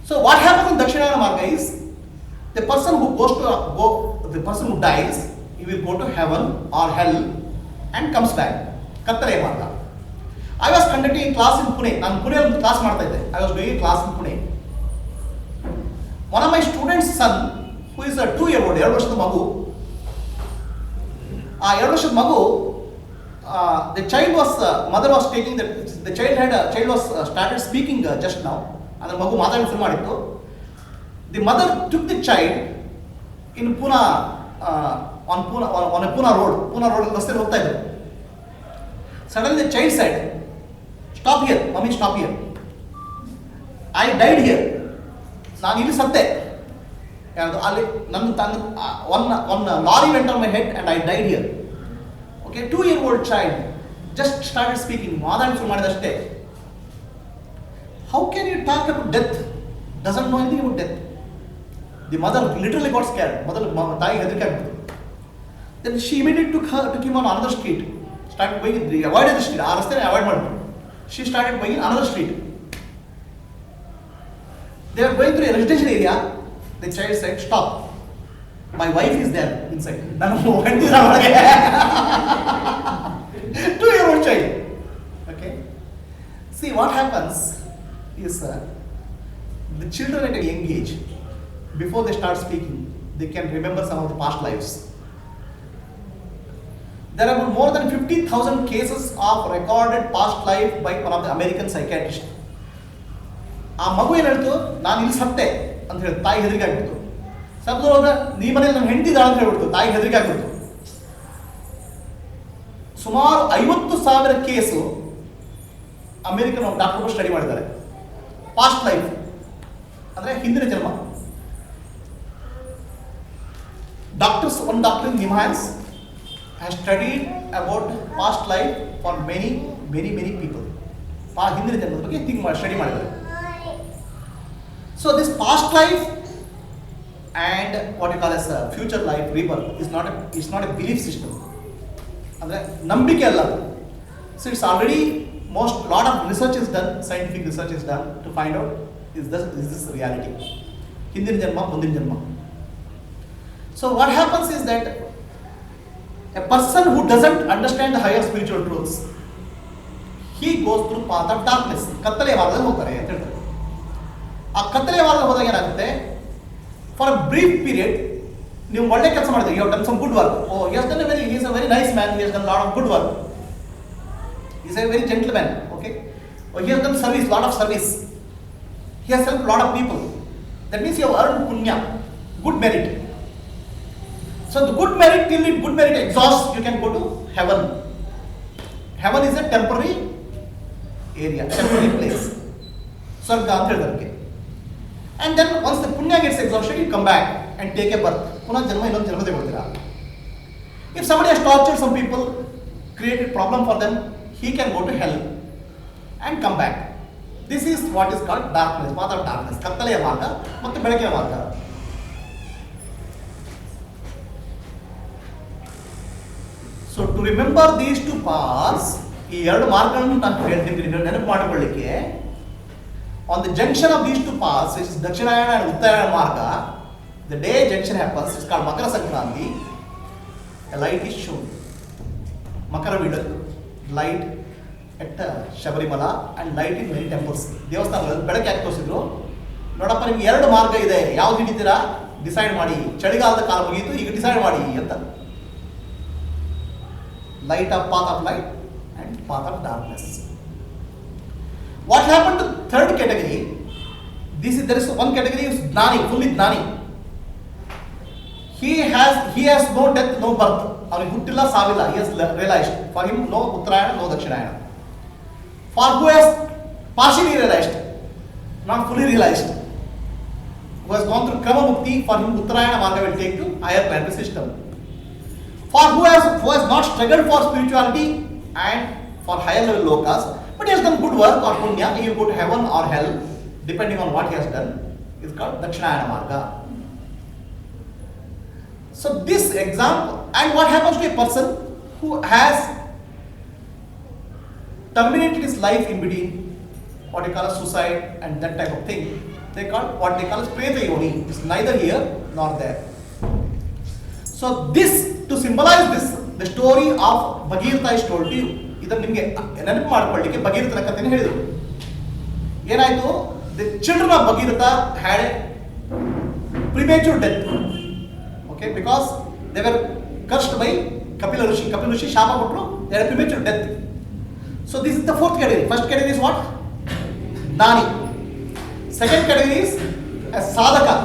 So what happens in Dakshinayana Marga is the person who dies, he will go to heaven or hell and comes back. Kattare Marga. I was conducting class in Pune. ನಾನು ಪುಣೆಯಲ್ಲಿ class ಮಾಡ್ತಾ ಇದ್ದೆ. I was doing a class in Pune. One of my students' son, who is a 2-year-old, 2 ವರ್ಷದ ಮಗು, ಆ 2 ವರ್ಷದ ಮಗು, the child was, mother was taking the child was started speaking just now. ಅಂದ್ರೆ ಮಗು ಮಾತಾಡಲು ಶುರು ಮಾಡಿತ್ತು. The mother took the child in Pune, on a Pune road. Pune road ರಸ್ತೆಯಲ್ಲಿ ಹೋಗ್ತಾ ಇದ್ರು. Suddenly the child said, "Stop here, mommy, stop here. I died here. ನಾನು ಇಲ್ಲಿ ಸತ್ತೆ. ಅಲ್ಲಿ one lorry went on my head and I died here." Okay, 2-year-old child just started speaking. ಮಾತಾಡಲು ಶುರು ಮಾಡಿದಷ್ಟೇ. How can you talk about death? Doesn't know anything about death. The mother literally got scared. ತಾಯಿಗೆ ಹೆದರಿಕೆ ಆಗ್ಬಿಡ್ತು. Then she immediately took him on another street. Started going, avoided the street. ಆ ರಸ್ತೆನ avoid ಮಾಡಿಬಿಟ್ಟು she started going in another street. They were going through a residential area. The child said, "Stop. My wife is there inside." ನಾನು ಹೊಂಟಿದ್ದ ಒಳಗೆ. 2-year-old child. Okay. See, what happens is the children at a young age, before they start speaking, they can remember some of the past lives. There are more than 50,000 cases of recorded past life by one of the American psychiatrists. ಆ ಮಗು ಏನು ಹೇಳ್ತು, ನಾನು ಇಲ್ಲಿ ಸತ್ತೆ ಅಂತ ಹೇಳಿ ತಾಯಿ ಹೆದರಿಕೆ ಆಗ್ಬಿಡ್ತು. ಸಬ್ದು ಹೋದ್ರೆ ನೀ ಮನೇಲಿ ನಮ್ಮ ಹೆಂಡತಿ ಇದ್ದಾಳೆ ಅಂತ ಹೇಳ್ಬಿಡ್ತು, ತಾಯಿ ಹೆದರಿಕೆ ಆಗ್ಬಿಡ್ತು. ಸುಮಾರು 50,000 ಕೇಸು ಅಮೆರಿಕನ್ ಡಾಕ್ಟರ್ ಸ್ಟಡಿ ಮಾಡಿದ್ದಾರೆ. ಪಾಸ್ಟ್ ಲೈಫ್ ಅಂದ್ರೆ ಹಿಂದಿನ ಜನ್ಮ. One doctor in Nimayans has studied about past life for many people. ಹಿಂದಿನ ಜನ್ಮದ ಬಗ್ಗೆ ಸ್ಟಡಿ ಮಾಡಿದ್ದಾರೆ. So this past life and what you call as a future life, rebirth, is not a belief system. ಅಂದ್ರೆ ನಂಬಿಕೆ ಅಲ್ಲ. So it's already lot of research is done, scientific research is done to find out is this reality. ಹಿಂದಿನ ಜನ್ಮ, ಮುಂದಿನ ಜನ್ಮ. So what happens is that a person who doesn't understand the higher spiritual truths, he goes through path of darkness. ಕತ್ತಲೆಯ ಮಾರ್ಗದಲ್ಲಿ ಹೋಗ್ತಾರೆ ಅಂತ ಹೇಳ್ತಾರೆ. ಆ ಕತ್ತಲೆಯ ಮಾರ್ಗದಲ್ಲಿ ಹೋದಾಗ ಏನಾಗುತ್ತೆ, ಫಾರ್ ಅ ಬ್ರೀಫ್ ಪೀರಿಯಡ್ ನೀವು ಒಳ್ಳೆ ಕೆಲಸ ಮಾಡಿದ್ರೆ, you have done some good work. Oh he has done a very nice man, he has done lot of good work, he is a very gentleman, okay. Oh, he has done service, lot of service, he has helped lot of people. That means you have earned punya, good merit. So the good merit, till it good merit exhausts, you can go to heaven. Heaven is a temporary area, temporary place, ಸ್ವರ್ಗ ಅಂತ ಹೇಳಿದಕ್ಕೆ. And then once the punya gets exhausted, you come back and take a birth. ಪುನಃ ಜನ್ಮ, ಇನ್ನೊಂದು ಜನ್ಮ ತಗೊಳ್ತೀರಾ. If somebody has tortured some people, created problem for them, he can go to hell and come back. This is what is called darkness, path of darkness, ಕತ್ತಲೆಯ ಮಾರ್ಗ ಮತ್ತು ಬೆಳಕಿನ ಮಾರ್ಗ. So to remember these two paths, ಈ ಎರಡು ಮಾರ್ಗಗಳನ್ನು ನಾನು ಹೇಳ್ತೀನಿ ನೆನಪು ಮಾಡಿಕೊಳ್ಳಿಕ್ಕೆ, on the junction of these two paths, which is Dakshinayana and Uttarayana marga, the day junction happens, it's called Makara Sankranti, a light is shown. Makara Vidal, light at Shabarimala and light in many temples. ದೇವಸ್ಥಾನಗಳಲ್ಲಿ ಬೆಳಕು ಯಾಕೆ ತೋರಿಸಿದ್ರು, ನೋಡಪ್ಪ ನಿಮ್ಗೆ ಎರಡು ಮಾರ್ಗ ಇದೆ, ಯಾವ್ದು ಹಿಡಿತೀರಾ ಡಿಸೈಡ್ ಮಾಡಿ, ಚಳಿಗಾಲದ ಕಾಲ ಮುಗಿಯಿತು, ಈಗ ಡಿಸೈಡ್ ಮಾಡಿ ಅಂತ. Light of path of light and path of darkness. What happened to third category? There is one category is Gnani, fully Gnani. He has no death, no birth. ಅವನಿಗೆ ಹುಟ್ಟಿಲ್ಲ ಸಾವಿಲ್ಲ. He has realized. For him, no Uttarayana, no Dakshinayana. For who has partially realized, not fully realized, who has gone through Krama Mukti, for him Uttarayana marga will take to higher planetary system. For who has not struggled for spirituality and for higher level lokas, but he has done good work or punya, he will go to heaven or hell, depending on what he has done, is called Dakshinayana marga. So this example, and what happens to a person who has terminated his life in between, what they call as suicide and that type of thing, what they call as preta yoni, is neither here nor there. So this, to symbolize this, the story of Bhagirath is told to you. ಇದನ್ನು ನಿಮಗೆ ನೆನಪು ಮಾಡಿಕೊಳ್ಳಿಕ್ಕೆ ಭಗೀರಥನ ಕಥೆಯನ್ನು ಹೇಳಿದರು. ಏನಾಯಿತು, the children of Bhagiratha had a premature death, okay, because they were cursed by Kapila rishi ಶಾಪ ಕೊಟ್ಟರು, they had a premature death. So this is the fourth category. First category is what? Gnani. Second category is a sadhaka.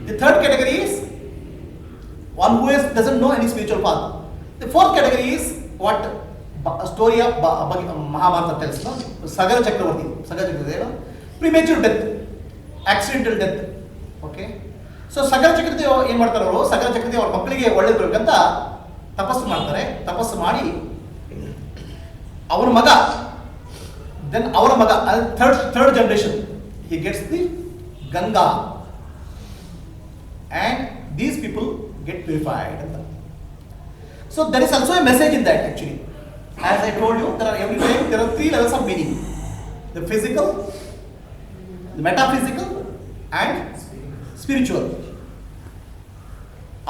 The third category is one who doesn't know any spiritual path. The fourth category is what story of Mahabharata tells, no? Sagara Chakravarti, premature death, accidental death, okay. So Sagara Chakravarti ಏನು ಮಾಡ್ತಾರೆ ಅವರು, Sagara Chakravarti ಅವರ ಮಕ್ಕಳಿಗೆ ಒಳ್ಳೆದಿರಬೇಕಂತ ತಪಸ್ಸು ಮಾಡ್ತಾರೆ. ತಪಸ್ಸು ಮಾಡಿ ಅವರ ಮಗ, then ಅವರ ಮಗ, third generation, he gets the Ganga, and these people get purified. So there is also a message in that actually. As I told you, there are three levels of meaning: the physical, the metaphysical, and spiritual.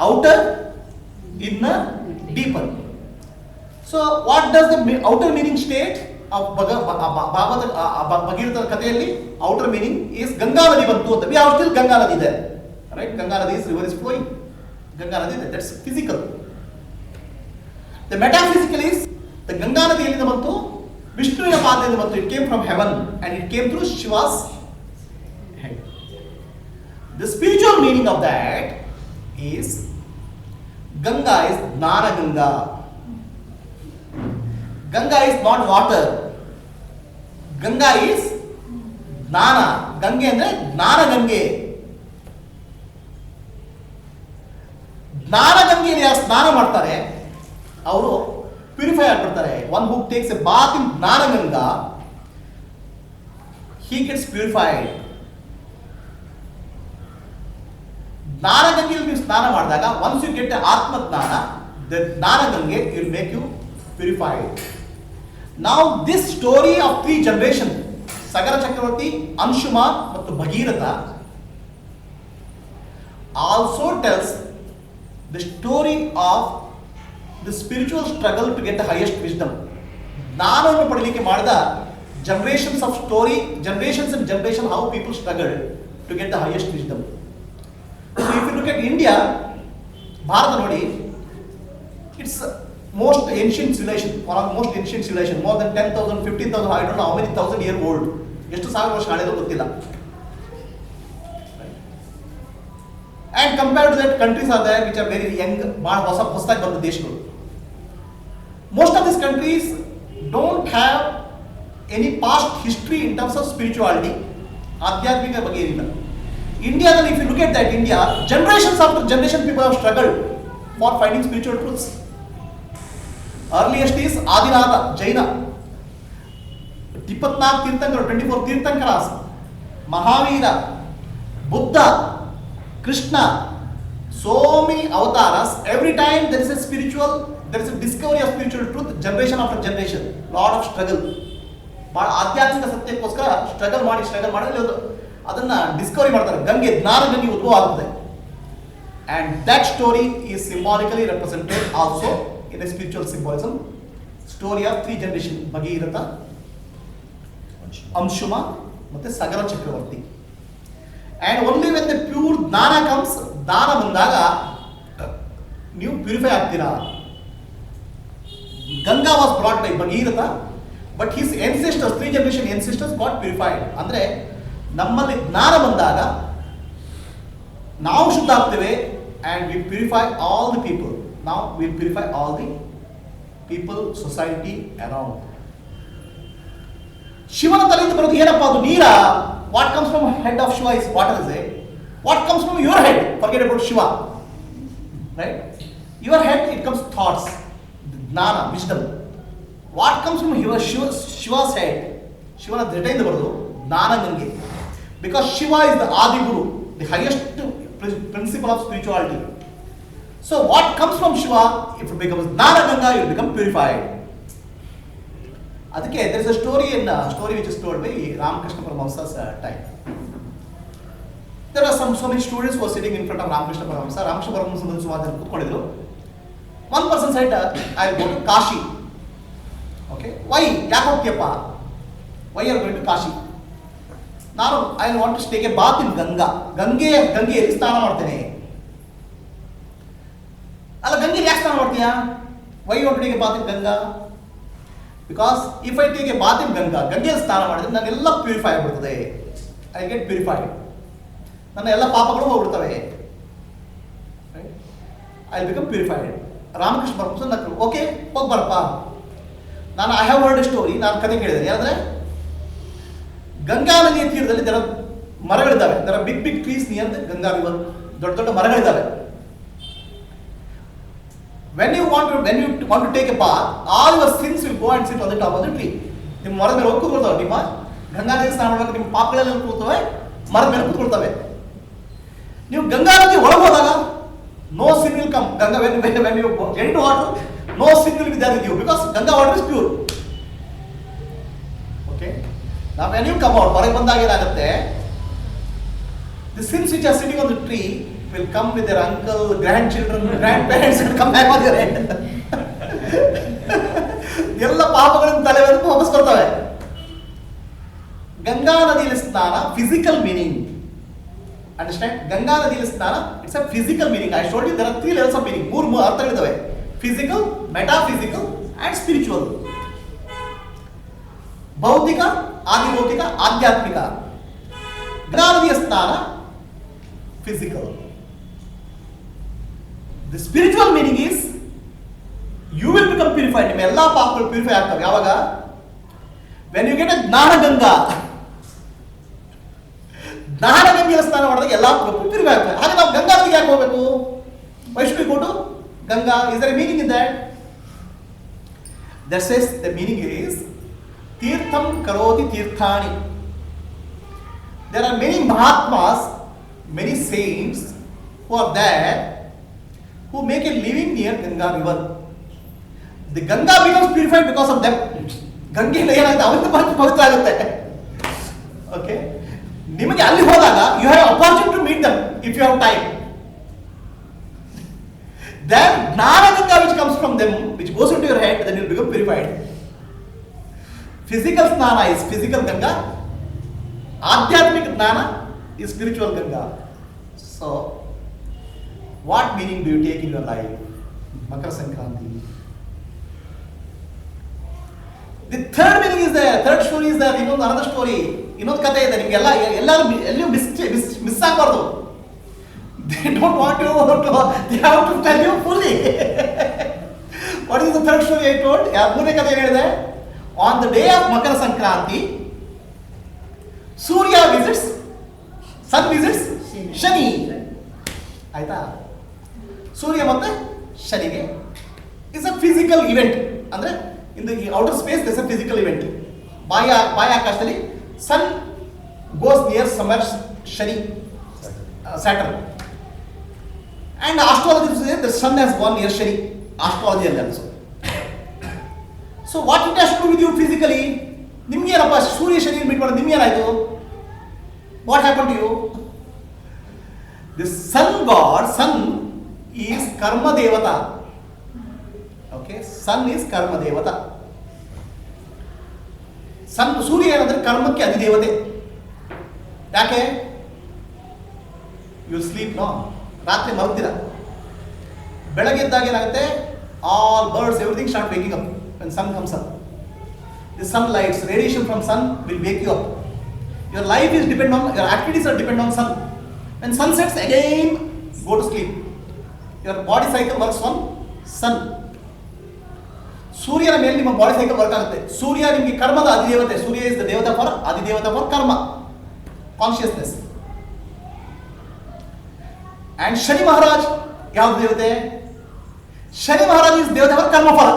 Outer, inner, deeper. So what does the outer meaning state of Bhagirath Kathayalli? Outer meaning is Ganga Nadi bantu anta. We have still Ganga Nadi there, right? Ganga Nadi's river is flowing. Ganga Nadi, that's physical. The metaphysical is the Ganga Nadi ಎಲ್ಲಿಂದ ಬಂತು, ವಿಷ್ಣುವಿನ ಪಾದದಿಂದ ಬಂತು. It came from heaven and it came through Shiva's head. The spiritual meaning of that is Ganga is Gnana Ganga. Ganga is not water. Ganga is Gnana. Gange ಅಂದ್ರೆ ಜ್ಞಾನ ಗಂಗೆ. ಜ್ಞಾನ ಗಂಗೆಯಲ್ಲಿ ಯಾರು ಸ್ನಾನ ಮಾಡ್ತಾರೆ ಅವರು ಪ್ಯೂರಿಫೈ ಆಗ್ಬಿಡ್ತಾರೆ. One who takes a bath in jnana Ganga, he gets purified. ಜ್ಞಾನ ಗಂಗೆಯಲ್ಲಿ ನೀವು ಸ್ನಾನ ಮಾಡಿದಾಗ, ಒನ್ಸ್ ಯು ಗೆಟ್ ಆತ್ಮ ಜ್ಞಾನ, the jnana Gange will make you purified. Now this story of three generations, Sagara Chakravarti, Anshuman ಮತ್ತು Bhagirath, also tells the story of the spiritual struggle to get the highest wisdom. ಜ್ಞಾನವನ್ನು ಪಡೀಲಿಕ್ಕೆ ಮಾಡಿದ generations of story, generations and generation how people struggle to get the highest wisdom. So if you look at India, Bharat ನೋಡಿ, it's most ancient civilization, one of the most ancient civilization, more than 10,000, 15,000, I don't know how many thousand year old. ಎಷ್ಟು ಸಾವಿರ ವರ್ಷ ಹಳೆಯದು ಗೊತ್ತಿಲ್ಲ. And compared to that, countries are there which are very young, ಭಾಳ ಹೊಸದಾಗಿ ಬಂದ ದೇಶಗಳು. Most of these countries don't have any past history in terms of spirituality. ಆಧ್ಯಾತ್ಮಿಕ ಬಗ್ಗೆ ಏನಿಲ್ಲ. ಇಂಡಿಯಾದಲ್ಲಿ if you look at that, India, generations after generation people have struggled for finding spiritual truths. Earliest is Adinatha, Jaina. 24 ತೀರ್ಥಂಕರು, 24 Tirthankaras, Mahavir, Buddha, Krishna, so many avatars. Every time there is a spiritual, there is a discovery of spiritual truth, generation after generation. Lot of struggle. ಭಾಳ ಆಧ್ಯಾತ್ಮಿಕ ಸತ್ಯಕ್ಕೋಸ್ಕರ struggle ಮಾಡಿ ಅದನ್ನ Discovery ಮಾಡ್ತಾರೆ. ಗಂಗೆ, ಜ್ಞಾನ ಗಂಗೆ ಉದ್ಭವ ಆಗುತ್ತೆ. And that story is symbolically represented also in a spiritual symbolism. Story of 3 generation, Bhagiratha, ಅಂಶುಮ ಮತ್ತೆ ಸಗರ ಚಕ್ರವರ್ತಿ. And only when the pure ಜ್ಞಾನ comes, ಜ್ಞಾನ ಬಂದಾಗ ನೀವು ಪ್ಯೂರಿಫೈ ಆಗ್ತೀರಾ. Ganga was brought by Bhagirath, but his ancestors, 3 generation ancestors got purified. ಅಂದ್ರೆ ನಮ್ಮಲ್ಲಿ ಜ್ಞಾನ ಬಂದಾಗ ನಾವು ಶುದ್ಧ ಆಗ್ತೇವೆ, and we purify all the people. Now we purify all the people, society around. ಶಿವನ ತಲೆಯಿಂದ ಬರೋದು ಏನಪ್ಪಾ? ಅದು ನೀರ. What comes from head of Shiva is water, is it? What comes from your head? Forget about Shiva, right? Your head, it comes thoughts, ಜ್ಞಾನ, wisdom. What comes from Shiva's head? ಶಿವನ ದೃಢದಿಂದ ಬರೋದು ಜ್ಞಾನ ಗಂಗೆ. Because Shiva is the Adi Guru, the highest principle of spirituality. So what comes from Shiva, if it becomes Gnana Ganga, you will become purified. ಅದಕ್ಕೆ there is a story which is told by Ramakrishna Paramahamsa's time. There are so many students who are sitting in front of Ramakrishna Paramahamsa. Ramakrishna Paramahamsa ಮುಂದೆ ಸುಮಾರು ಜನ ಕೂತ್ಕೊಂಡಿದ್ರು. One person said, I will go to Kashi. Okay, why? ಯಾಕೆ ಹೋಗ್ತೀಯಪ್ಪ? Why are you going to Kashi? ನಾನು I want to take a bath in Ganga. ಗಂಗೆಯಲ್ಲಿ ಸ್ನಾನ ಮಾಡ್ತೇನೆ. ಅಲ್ಲ, ಗಂಗೆ ಯಾಕೆ ಸ್ನಾನ ಮಾಡ್ತೀಯಾ? Why you want to take a bath in Ganga? Because if I take a bath in Ganga, ಗಂಗೆಯಲ್ಲಿ ಸ್ನಾನ ಮಾಡಿದ್ರೆ ನನ್ನೆಲ್ಲ ಪ್ಯೂರಿಫೈ ಆಗಿಬಿಡ್ತದೆ. I get purified. ನನ್ನ ಎಲ್ಲ ಪಾಪಗಳು ಹೋಗ್ಬಿಡ್ತವೆ. I will become purified. Ramakrishna Paramahamsa ನಕ್ಕರು, ಓಕೆ ಹೋಗಿ ಬರಪ್ಪ. ನಾನು I have heard a story, ನಾನು ಕತೆ ಕೇಳಿದ್ದೇನೆ. ಏನಂದ್ರೆ ಗಂಗಾ ನದಿಯ ತೀರದಲ್ಲಿ ಮರಗಳಿದ್ದಾವೆ. there are big trees near the Ganga river. ದೊಡ್ಡ ಮರಗಳಿದ್ದಾವೆ. When you want to take a bath, all your sins will go and sit on the top of the tree. ನಿಮ್ಮ ಮರದ ಮೇಲೆ ಹೋಗಿ ಕೂತ್ಕೊಳ್ತಾವೆ. ನಿಮ್ಮ ಗಂಗಾ ನದಿ ಸ್ನಾನ ಮಾಡುವಾಗ ನಿಮ್ಮ ಪಾಪಗಳೆಲ್ಲ ಕೂರ್ತವೆ, ಮರದ ಮೇಲೆ ಕೂತ್ಕೊಳ್ತವೆ. ನೀವು ಗಂಗಾ ನದಿ ಒಳಗೆ ಹೋದಾಗ no sin will come. Ganga, when you get into water, no sin will be there with you because Ganga water is pure. Okay. Now when you come out, ಹೊರಗೆ ಬಂದಾಗ ಏನಾಗುತ್ತೆ? The sins which are sitting on the tree will come with their uncle, grandchildren, grandparents and come back on your head. ಎಲ್ಲ ಪಾಪಗಳನ್ನು ತಲೆ ಮೇಲೆ ವಾಪಸ್ ಬರ್ತವೆ. ಗಂಗಾ ನದಿಯಲ್ಲಿ ಸ್ನಾನ ಫಿಸಿಕಲ್ ಮೀನಿಂಗ್. Understand? ಗಂಗಾ ನದಿಯಲ್ಲಿ ಸ್ನಾನ, it's a physical meaning. I showed you there are 3 levels of meaning. 3 ಅರ್ಥಗಳಿದ್ದಾವೆ. Physical, metaphysical and spiritual. ಭೌತಿಕ, ಆದಿಭೌತಿಕ, ಆಧ್ಯಾತ್ಮಿಕ. ಗಂಗಾ ನದಿಯ ಸ್ನಾನ physical. The spiritual meaning is you will become purified. ನಿಮ್ಮ ಎಲ್ಲ ಪಾಪಗಳು ಪ್ಯೂರಿಫೈ ಆಗ್ತವೆ. ಯಾವಾಗ? When you get a ಜ್ಞಾನ ಗಂಗಾ. ಜ್ಞಾನ ಗಂಗೆಯಲ್ಲಿ ಸ್ನಾನ ಮಾಡಿದಾಗ ಎಲ್ಲ ಪ್ಯೂರಿಫೈ ಆಗ್ತವೆ. ಹಾಗೆ ನಾವು ಗಂಗಾ ನದಿಗೆ ಯಾಕೆ ಹೋಗಬೇಕು? Why should we go to Ganga? Is there a meaning in that? That says the meaning is ತೀರ್ಥಂ ಕರೋತಿ ತೀರ್ಥಾನಿ. There are many Mahatmas, many saints who are there who make a living near Ganga river. The Ganga becomes purified because of them. ಗಂಗೆಯಿಂದ ಏನಾಗುತ್ತೆ? ಅವರಿಂದ ಪವಿತ್ರ ಆಗುತ್ತೆ. Okay, ನಿಮಗೆ ಅಲ್ಲಿ ಹೋದಾಗ you have opportunity to meet them if you have time. Then Gnana Ganga which comes from them, which goes into your head, then you will become purified. Physical Snana is physical Ganga, Adhyatmic Gnana is spiritual Ganga. So, what meaning do you take in your life? Makara Sankranti. The third meaning is there, third story is there, another story. ಇನ್ನೊಂದು ಕಥೆ ಇದೆ ನಿಮಗೆಲ್ಲ ಎಲ್ಲೂ miss ಆಗಬಾರ್ದು. They don't want you to, they have to tell you fully. What is the third story I told? ಮೂರನೇ ಕಥೆ ಹೇಳಿದೆ. On the day of Makara Sankranti, Surya visits, sun visits Shani. ಆಯ್ತಾ? ಸೂರ್ಯ ಮತ್ತೆ ಶನಿಗೆ is a physical event. ಅಂದ್ರೆ in the outer space there is a physical event. ಬಾಹ್ಯ ಆಕಾಶದಲ್ಲಿ sun goes near somewhere Shani, Saturn. And astrology says the sun has gone near Shani. Astrology also. So what it has to do with you physically? ನಿಮ್ಗೆ ಏನಪ್ಪ ಸೂರ್ಯ Shani meet ಮಾಡೋದು ನಿಮ್ಗೆ ಏನಾಯ್ತು? What happened to you? The sun god, sun is karma devata. Okay, sun is karma devata. Sun, ಸೂರ್ಯ ಏನಂದ್ರೆ ಕರ್ಮಕ್ಕೆ ಅಧಿದೇವತೆ. ಯಾಕೆ? You sleep no? ರಾತ್ರಿ ಮಲಗ್ತೀರಾ. ಬೆಳಗ್ಗೆ ಎದ್ದಾಗ ಏನಾಗುತ್ತೆ? All birds, everything start waking up when sun comes up. The sunlight, radiation from sun will wake you up. Your life is dependent on, your activities are dependent on sun. When sun sets, again go to sleep. Your body cycle works on sun. ಸೂರ್ಯನ ಮೇಲೆ ನಿಮ್ಮ body cycle work ಆಗುತ್ತೆ. ಸೂರ್ಯ ನಿಮಗೆ ಕರ್ಮದ ಅಧಿದೇವತೆ. Surya is the ದೇವತಾ for ಅಧಿದೇವತಾ for karma, consciousness. And Shani Maharaj ಯಾವ ದೇವತೆ? ಶನಿ ಮಹಾರಾಜ್ ಇಸ್ ದೇವತೆ ಫಾರ್ ಕರ್ಮ ಫಲ.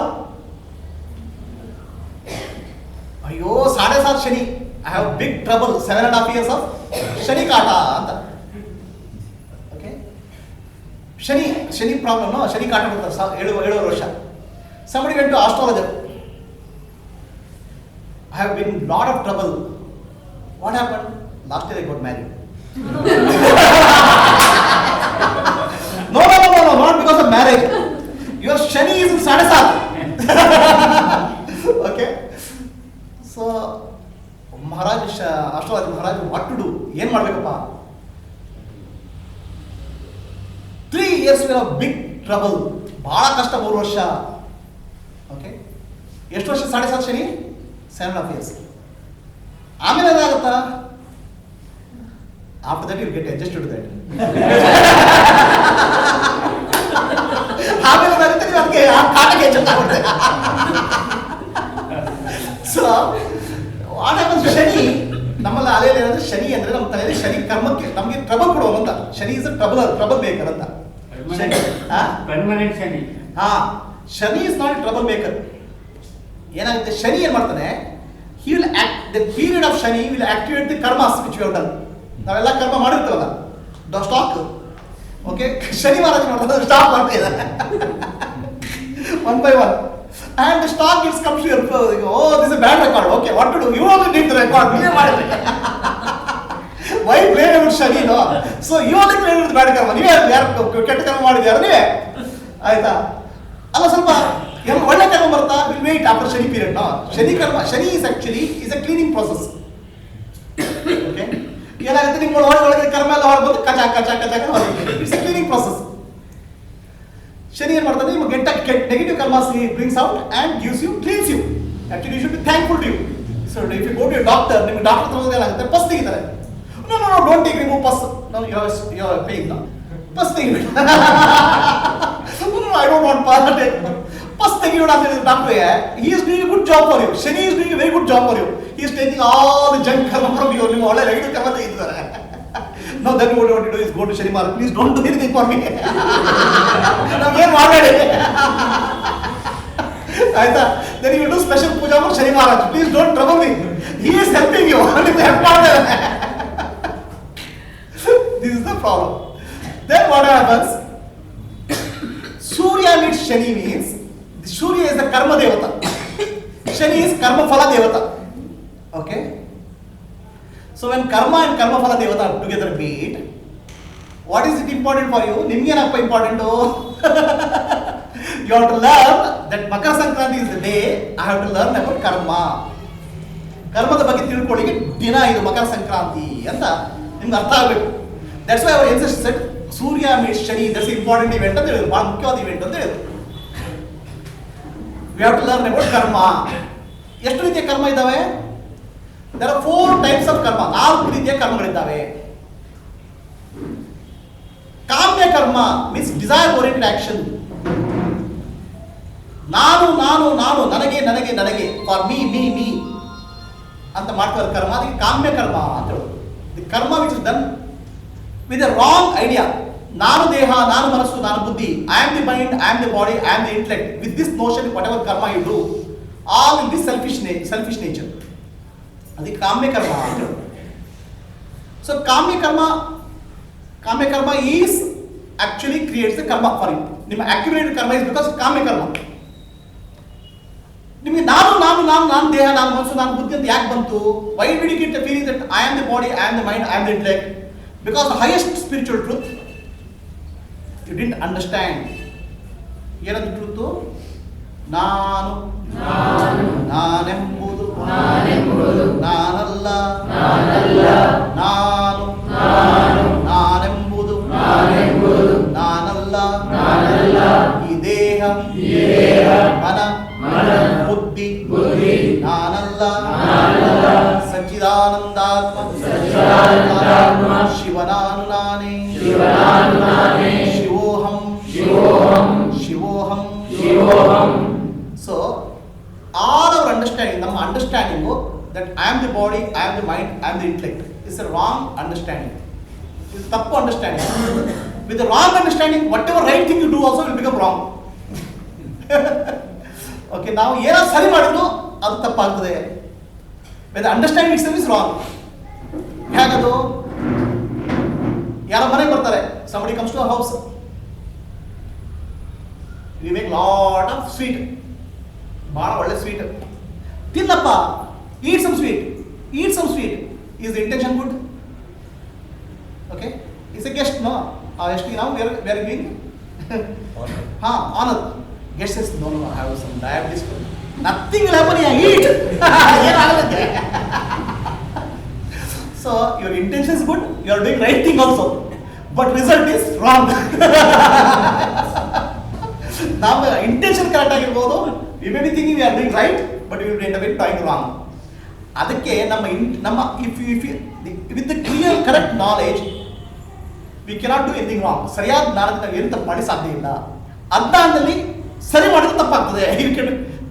ಅಯ್ಯೋ 7.5 Shani, I have big trouble, 7.5 years of Shani ಕಾಟ ಅಂತ. ಓಕೆ, ಶನಿ ಪ್ರಾಬ್ಲಮ್, ಶನಿ ಕಾಟ ಕೊಡ್ತಾರೆ 7 ವರ್ಷ. Somebody went to astrologer. I have been in lot of trouble. What happened? Last year I got married. No, not because of marriage. Your Shani is in Sadasat. Okay. So, Maharaj, astrologer Maharaj, what to do? Yen madbekappa? 3 years we have big trouble. ಬಹಳ ಕಷ್ಟ 3 ವರ್ಷ. Okay, ಎಷ್ಟು ವರ್ಷ? 7.5 Shani, 7.5 years. ಆಮೇಲೆ ಏನಾಗುತ್ತಾ? After that you get adjusted to that. ಆಮೇಲೆ ಏನಾಗುತ್ತೆ? ನೀವು ಅದಕ್ಕೆ ಆ ಕಾಟಕ್ಕೆ ಅಡ್ಜಸ್ಟ್ ಆಗುತ್ತೆ. So what happens? ಶನಿ ನಮ್ಮಲ್ಲಿ ಅಲೆಯಲ್ಲಿ ಏನಂದ್ರೆ, ಶನಿ ಅಂದ್ರೆ ನಮ್ಮ ತಲೆಯಲ್ಲಿ ಶನಿ ಕರ್ಮಕ್ಕೆ ನಮಗೆ ಟ್ರಬಲ್ ಕೊಡುವ ಅಂತ. ಶನಿ ಇಸ್ ಟ್ರಬಲ್ ಮೇಕರ್ ಅಂತ. Permanent Shani. Shani is not trouble maker. ಏನಾಗುತ್ತೆ? ಶನಿ ಏನ್ ಮಾಡ್ತಾನೆ? He will act, the period of Shani will activate the karmas which you have done. ನಾವೆಲ್ಲ ಕರ್ಮ ಮಾಡಿರ್ತೀವಲ್ಲ, the stock. Okay, Shani Maharaj ಮಾಡ್ತಾರೆ, ಸ್ಟಾಕ್ ಮಾಡ್ತಾ ಇದ್ದಾರೆ 1 by 1. And the stock is comes to your, oh, this is a bad record. Okay, what to do? You only need the record. ನೀವೇ ಮಾಡಿದ್ರಿ. Why blame about Shani? No. So you only blame with bad karma. ನೀವೇ ಯಾರು ಕೆಟ್ಟ ಕರ್ಮ ಮಾಡಿದ್ಯಾರು ನೀವೇ? ಆಯ್ತಾ? ಅಲ್ಲ, ಸ್ವಲ್ಪ ಒಳ್ಳೆ ಕರ್ಮ ಬರ್ತಾ will wait after Shani period. No, Shani karma, Shani is actually is a cleaning process. Okay, ಏನಾಗುತ್ತೆ? ನಿಮ್ಮ ಒಳಗೆ ಕರ್ಮ ಎಲ್ಲ ಹೊರಬಂದು ಕಚ it's a cleaning process. Shani ಏನ್ ಮಾಡ್ತಾನೆ? ನಿಮ್ಮ negative karmas brings out and gives you, cleanses you. Actually you should be thankful to you. So if you go to doctor, ನಿಮ್ಮ ಡಾಕ್ಟರ್ ತಗೊಂಡು ಏನಾಗುತ್ತೆ? ಪಸ್ ತೆಗಿತಾರೆ. No, don't take remove pus. No, you're paying now. Pus ತೆಗಿಬೇಡಿ. No, I don't want pus. Pus ತೆಗಿಬೇಡ ಅಂತ ಹೇಳಿದ್ರೆ doctor, he is doing a good job for you. Shani is doing a very good job for you. He is taking all the junk karma from you. ನಿಮ್ಮ ಒಳ್ಳೆ right ಕರ್ಮ ತೆಗಿತಾರೆ. No, then what you do is go to Shani Maharaj. Please don't do anything for me. ನಾವೇನು ಮಾಡಬೇಡಿ. ಆಯ್ತಾ? Then you do special puja for Shani Maharaj. Please don't trouble me. He is helping you. ನಿಮ್ಗೆ help ಮಾಡ್ತಾರೆ. This is the problem. Then what happens? Surya meets Shani means Surya is the karma devata. Shani is karma phala devata. Okay. So when karma and karma phala devata together meet, what is it important for you? Nimge ಏನಪ್ಪ important? You have to learn that Makara Sankranti is the day I have to learn about karma. ಕರ್ಮದ ಬಗ್ಗೆ ತಿಳ್ಕೊಳ್ಳಿಕ್ಕೆ ದಿನ ಇದು ಮಕರ ಸಂಕ್ರಾಂತಿ ಅಂತ ನಿಮ್ಗೆ ಅರ್ಥ ಆಗಬೇಕು. That's why our ancestors said Surya meets Shani, that's important event ಅಂತ ಹೇಳಿದ್ರು, ಬಹಳ ಮುಖ್ಯವಾದ ಇವೆಂಟ್ ಅಂತ ಹೇಳಿದ್ರು. We have to learn about karma. ಎಷ್ಟು ರೀತಿಯ ಕರ್ಮ ಇದ್ದಾವೆ? ದೇರ್ ಆರ್ 4 ಟೈಪ್ಸ್ ಆಫ್ ಕರ್ಮ, 4 ರೀತಿಯ ಕರ್ಮಗಳಿದ್ದಾವೆ. ಕಾಮ್ಯ ಕರ್ಮ ಮೀನ್ಸ್ ಡಿಸೈರ್ ಓರಿಯೆಂಟೆಡ್ ಆಕ್ಷನ್. ನಾನು ನಾನು ನಾನು, ನನಗೆ ನನಗೆ ನನಗೆ, ಫಾರ್ ಮೀ ಮೀ ಮೀ ಅಂತ ಮಾಡ್ತಾರೆ ಕರ್ಮ, ಅದಕ್ಕೆ ಕಾಮ್ಯ ಕರ್ಮ ಅಂತ ಹೇಳೋದು. The karma which is done with a wrong idea. ನಾನು ದೇಹ, ನಾನು ಮನಸ್ಸು, ನಾನು ಬುದ್ಧಿ, I am the mind, I am the body, I am the intellect. With this notion whatever karma you do, all will be selfish nature. ಅದಕ್ಕೆ ಕಾಮ್ಯ ಕರ್ಮ ಅಂತ ಹೇಳೋದು. So kamya karma is actually creates the karma for you. ನಿಮ್ಮ accumulated karma is because kamya karma. ನಿಮಗೆ ನಾನು ನಾನು ನಾನು ನಾನು ದೇಹ, ನಾನು ಮನಸ್ಸು, ನಾನು ಬುದ್ಧಿ ಅಂತ ಯಾಕೆ ಬಂತು? Why did you get the feeling that I am the body, I am the mind, I am the intellect? Because the highest spiritual truth you didn't understand. ಏನದು ಟ್ರೂತು? ನಾನು ನಾನೆಂಬುದು ನಾನಲ್ಲ, ನಾನು ನಾನೆಂಬುದು ನಾನಲ್ಲ, ಈ ದೇಹ ಮನ ಬುದ್ಧಿ ನಾನಲ್ಲ, ಸಚ್ಚಿದಾನಂದಾತ್ಮ ಶಿವನಾನು ನಾನೇ, ಶಿವೋಹಂ ಶಿವೋಹಂ. So all our understanding, ನಮ್ಮ understanding that I am the body, I am the mind, I am the intellect is a wrong understanding. It's ತಪ್ಪು understanding. With the wrong understanding, whatever right thing you do also will become wrong. Okay, ನಾವು ಏನಾದ್ರು ಸರಿ ಮಾಡಿದ್ರು ಅದು ತಪ್ಪಾಗ್ತದೆ. With the understanding itself is wrong. ಹೇಗದು? ಯಾರ ಮನೆಗೆ ಬರ್ತಾರೆ, somebody comes to a house, we make lot of sweet, ಭಾಳ ಒಳ್ಳೆ sweet, ತಿನ್ನಪ್ಪ, eat some sweet. Is the intention good? Okay, it's a guest, no? Actually now we are giving honor. Guest says no, I have some diabetes, nothing will happen, I eat. So your intention is good, you are doing right thing also, but result is wrong. ನಮ್ಮ intention correct ಆಗಿರ್ಬೋದು, we may be thinking we are doing right, but we will end up doing wrong. ಅದಕ್ಕೆ ನಮ್ಮ if with the clear correct knowledge we cannot do anything wrong. ಸರಿಯಾದ ಜ್ಞಾನದಿಂದ ನಾವು ಏನು ತಪ್ಪು ಮಾಡಿ ಸಾಧ್ಯ ಇಲ್ಲ. ಅಜ್ಞಾನದಲ್ಲಿ ಸರಿ ಮಾಡಿದ್ರೆ ತಪ್ಪಾಗ್ತದೆ.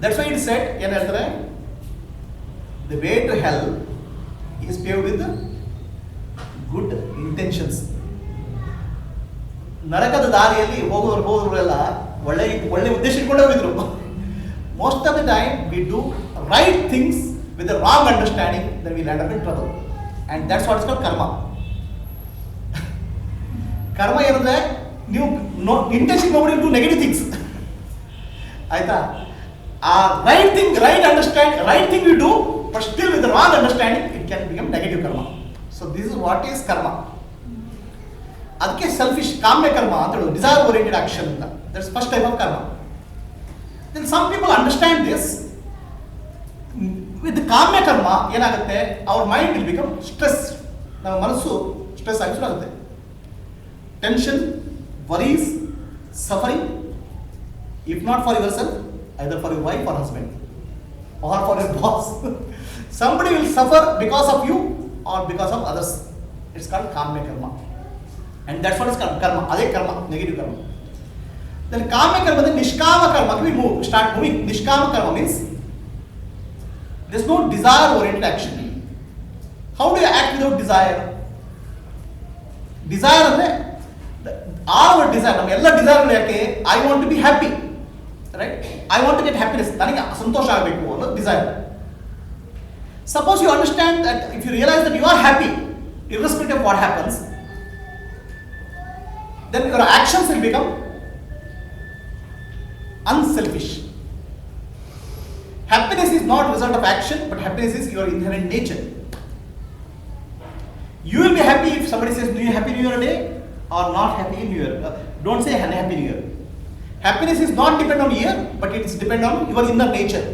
ದಟ್ಸ್ ವೈ ಇಟ್ ಸೆಡ್, ಏನು ಹೇಳ್ತಾರೆ, the way to hell is paved with good intentions. ನರಕದ ದಾರಿಯಲ್ಲಿ ಹೋಗೋರೆಲ್ಲ ಒಳ್ಳೆ ಉದ್ದೇಶ ಇಟ್ಕೊಂಡು ಹೋಗಿದ್ರು. Most of the time we do right things with the wrong understanding, then we land up in trouble. And that's what is called karma. ಕರ್ಮ ಏನಂದ್ರೆ ನೀವು ಇಂಟೆನ್ಷನ್ ಮಾಡ್ಬಿಟ್ಟು ಡೂ ನೆಗೆಟಿವ್ ಥಿಂಗ್ಸ್, ಆಯ್ತಾ? A right thing, right thing we do, but still with the wrong understanding it can become negative karma. So this is what is karma. ಅದಕ್ಕೆ selfish ಕಾಮ್ಯ ಕರ್ಮ ಅಂತ ಹೇಳೋದು, ಡಿಸೈರ್ ಓರಿಯೆಂಟೆಡ್ ಆಕ್ಷನ್ ಅಂತ. That's first type of karma. Then some people understand this. With kamya karma ಏನಾಗುತ್ತೆ, our mind will become stress. ನಮ್ಮ ಮನಸ್ಸು stress ಆಗಿ ಶುರು ಆಗುತ್ತೆ. Tension, worries, suffering, if not for your self, either for your wife or husband or for your boss. Somebody will suffer because of you or because of others. It's called kamya karma. And that's what is called karma. Ade karma, negative karma. Then kamya karma, then nishkama karma, we start moving. Nishkama karma means there's no desire oriented action. How do you act without desire? Desire andre our desire, ನಮ್ಮ ಎಲ್ಲ desire ಯಾಕೆ? I want to be happy, right? I want to get happiness, ನನಗೆ ಸಂತೋಷ ಆಗಬೇಕು ಅನ್ನೋ desire. Suppose you understand that, if you realize that you are happy irrespective of what happens, then your actions will become unselfish. Happiness is not result of action, but happiness is your inherent nature. You will be happy if somebody says, "Do you happy New Year day?" or not happy New Year. Don't say happy New Year. Happiness is not depend on year, but it is depend on your inner nature.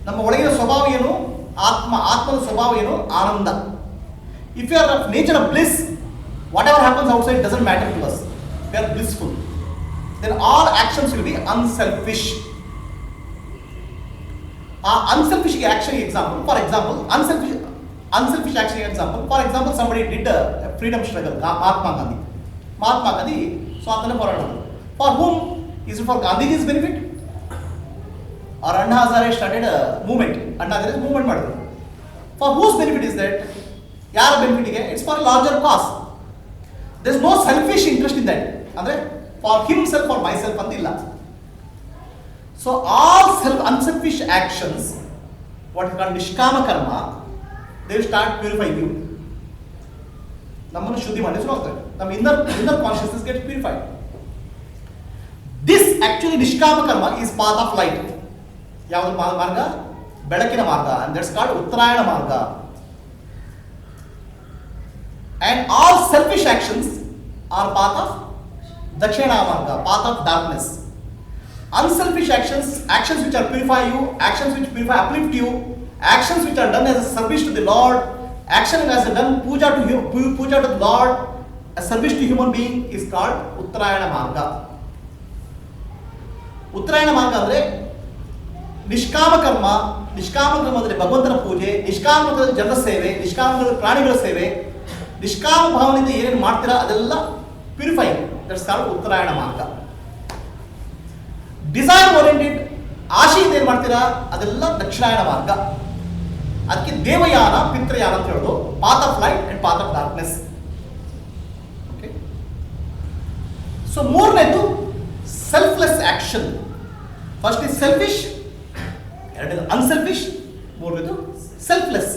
ನಮ್ಮ ಒಳಗಿನ ಸ್ವಭಾವ ಏನು? ಆತ್ಮದ ಸ್ವಭಾವ ಏನು? ಆನಂದ. If you are of nature of bliss, whatever happens outside doesn't matter to us. We are blissful. Then all actions will be unselfish. A unselfish action example, for example unselfish action example, for example somebody did a freedom struggle. Mahatma Gandhi ಸ್ವಾತಂತ್ರ್ಯ ಹೋರಾಟ. For whom? Is it for Gandhiji's benefit? Or Anna Hazare started a movement. Anna Hazare movement ಮಾಡಿದ್ರು. For whose benefit is that? ಯಾರ ಬೆನಿಫಿಟ್ಗೆ? It's for a larger cause. There is no selfish interest in that. ಅಂದ್ರೆ for himself or myself ಅಂತಿಲ್ಲ. So all unselfish actions, what is called nishkama karma, they will start purifying you. ನಮ್ಮನ್ನು ಶುದ್ಧಿ ಮಾಡಿ ಶುರು ಆಗ್ತದೆ. ನಮ್ಮ inner consciousness gets purified. This actually nishkama karma is path of light. ಯಾವುದು ಮಾರ್ಗ? ಬೆಳಕಿನ ಮಾರ್ಗ. And that's called ಉತ್ತರಾಯಣ ಮಾರ್ಗ. And all selfish actions are path of dakshina marga, path of darkness. Unselfish actions which are purify you, actions which purify, uplift you, actions which are done as a service to the Lord, action as a done puja to the Lord, a service to human being is called Uttarayana Marga. Uttarayana Marga andre ನಿಷ್ಕಾಮ ಕರ್ಮ ಅಂದರೆ ಭಗವಂತನ ಪೂಜೆ, ನಿಷ್ಕಾಮ ಜನರ ಸೇವೆ, ನಿಷ್ಕಾಮ ಪ್ರಾಣಿಗಳ ಸೇವೆ, ನಿಷ್ಕಾಮ ಭಾವನೆಯಿಂದ ಏನೇನು ಮಾಡ್ತೀರಾ ಅದೆಲ್ಲ ಪ್ಯೂರಿಫೈಯಿಂಗ್. ದಟ್ಸ್ ಕಾಲ್ಡ್ ಉತ್ತರಾಯಣ ಮಾರ್ಗ. ಡಿಸೈರ್ ಓರಿಯೆಂಟೆಡ್ ಆಶೆಯಿಂದ ಏನು ಮಾಡ್ತೀರಾ ಅದೆಲ್ಲ ದಕ್ಷಿಣಾಯಣ ಮಾರ್ಗ. ಅದಕ್ಕೆ ದೇವಯಾನ ಪಿತೃಯಾನ ಅಂತ ಹೇಳೋದು. Path of light and path of darkness. Okay. So ಮೂರನೇದು selfless action. First is selfish, ಎರಡನೇದು ಅನ್ಸೆಲ್ಫಿಶ್, ಮೂರನೇದು ಸೆಲ್ಫ್ಲೆಸ್.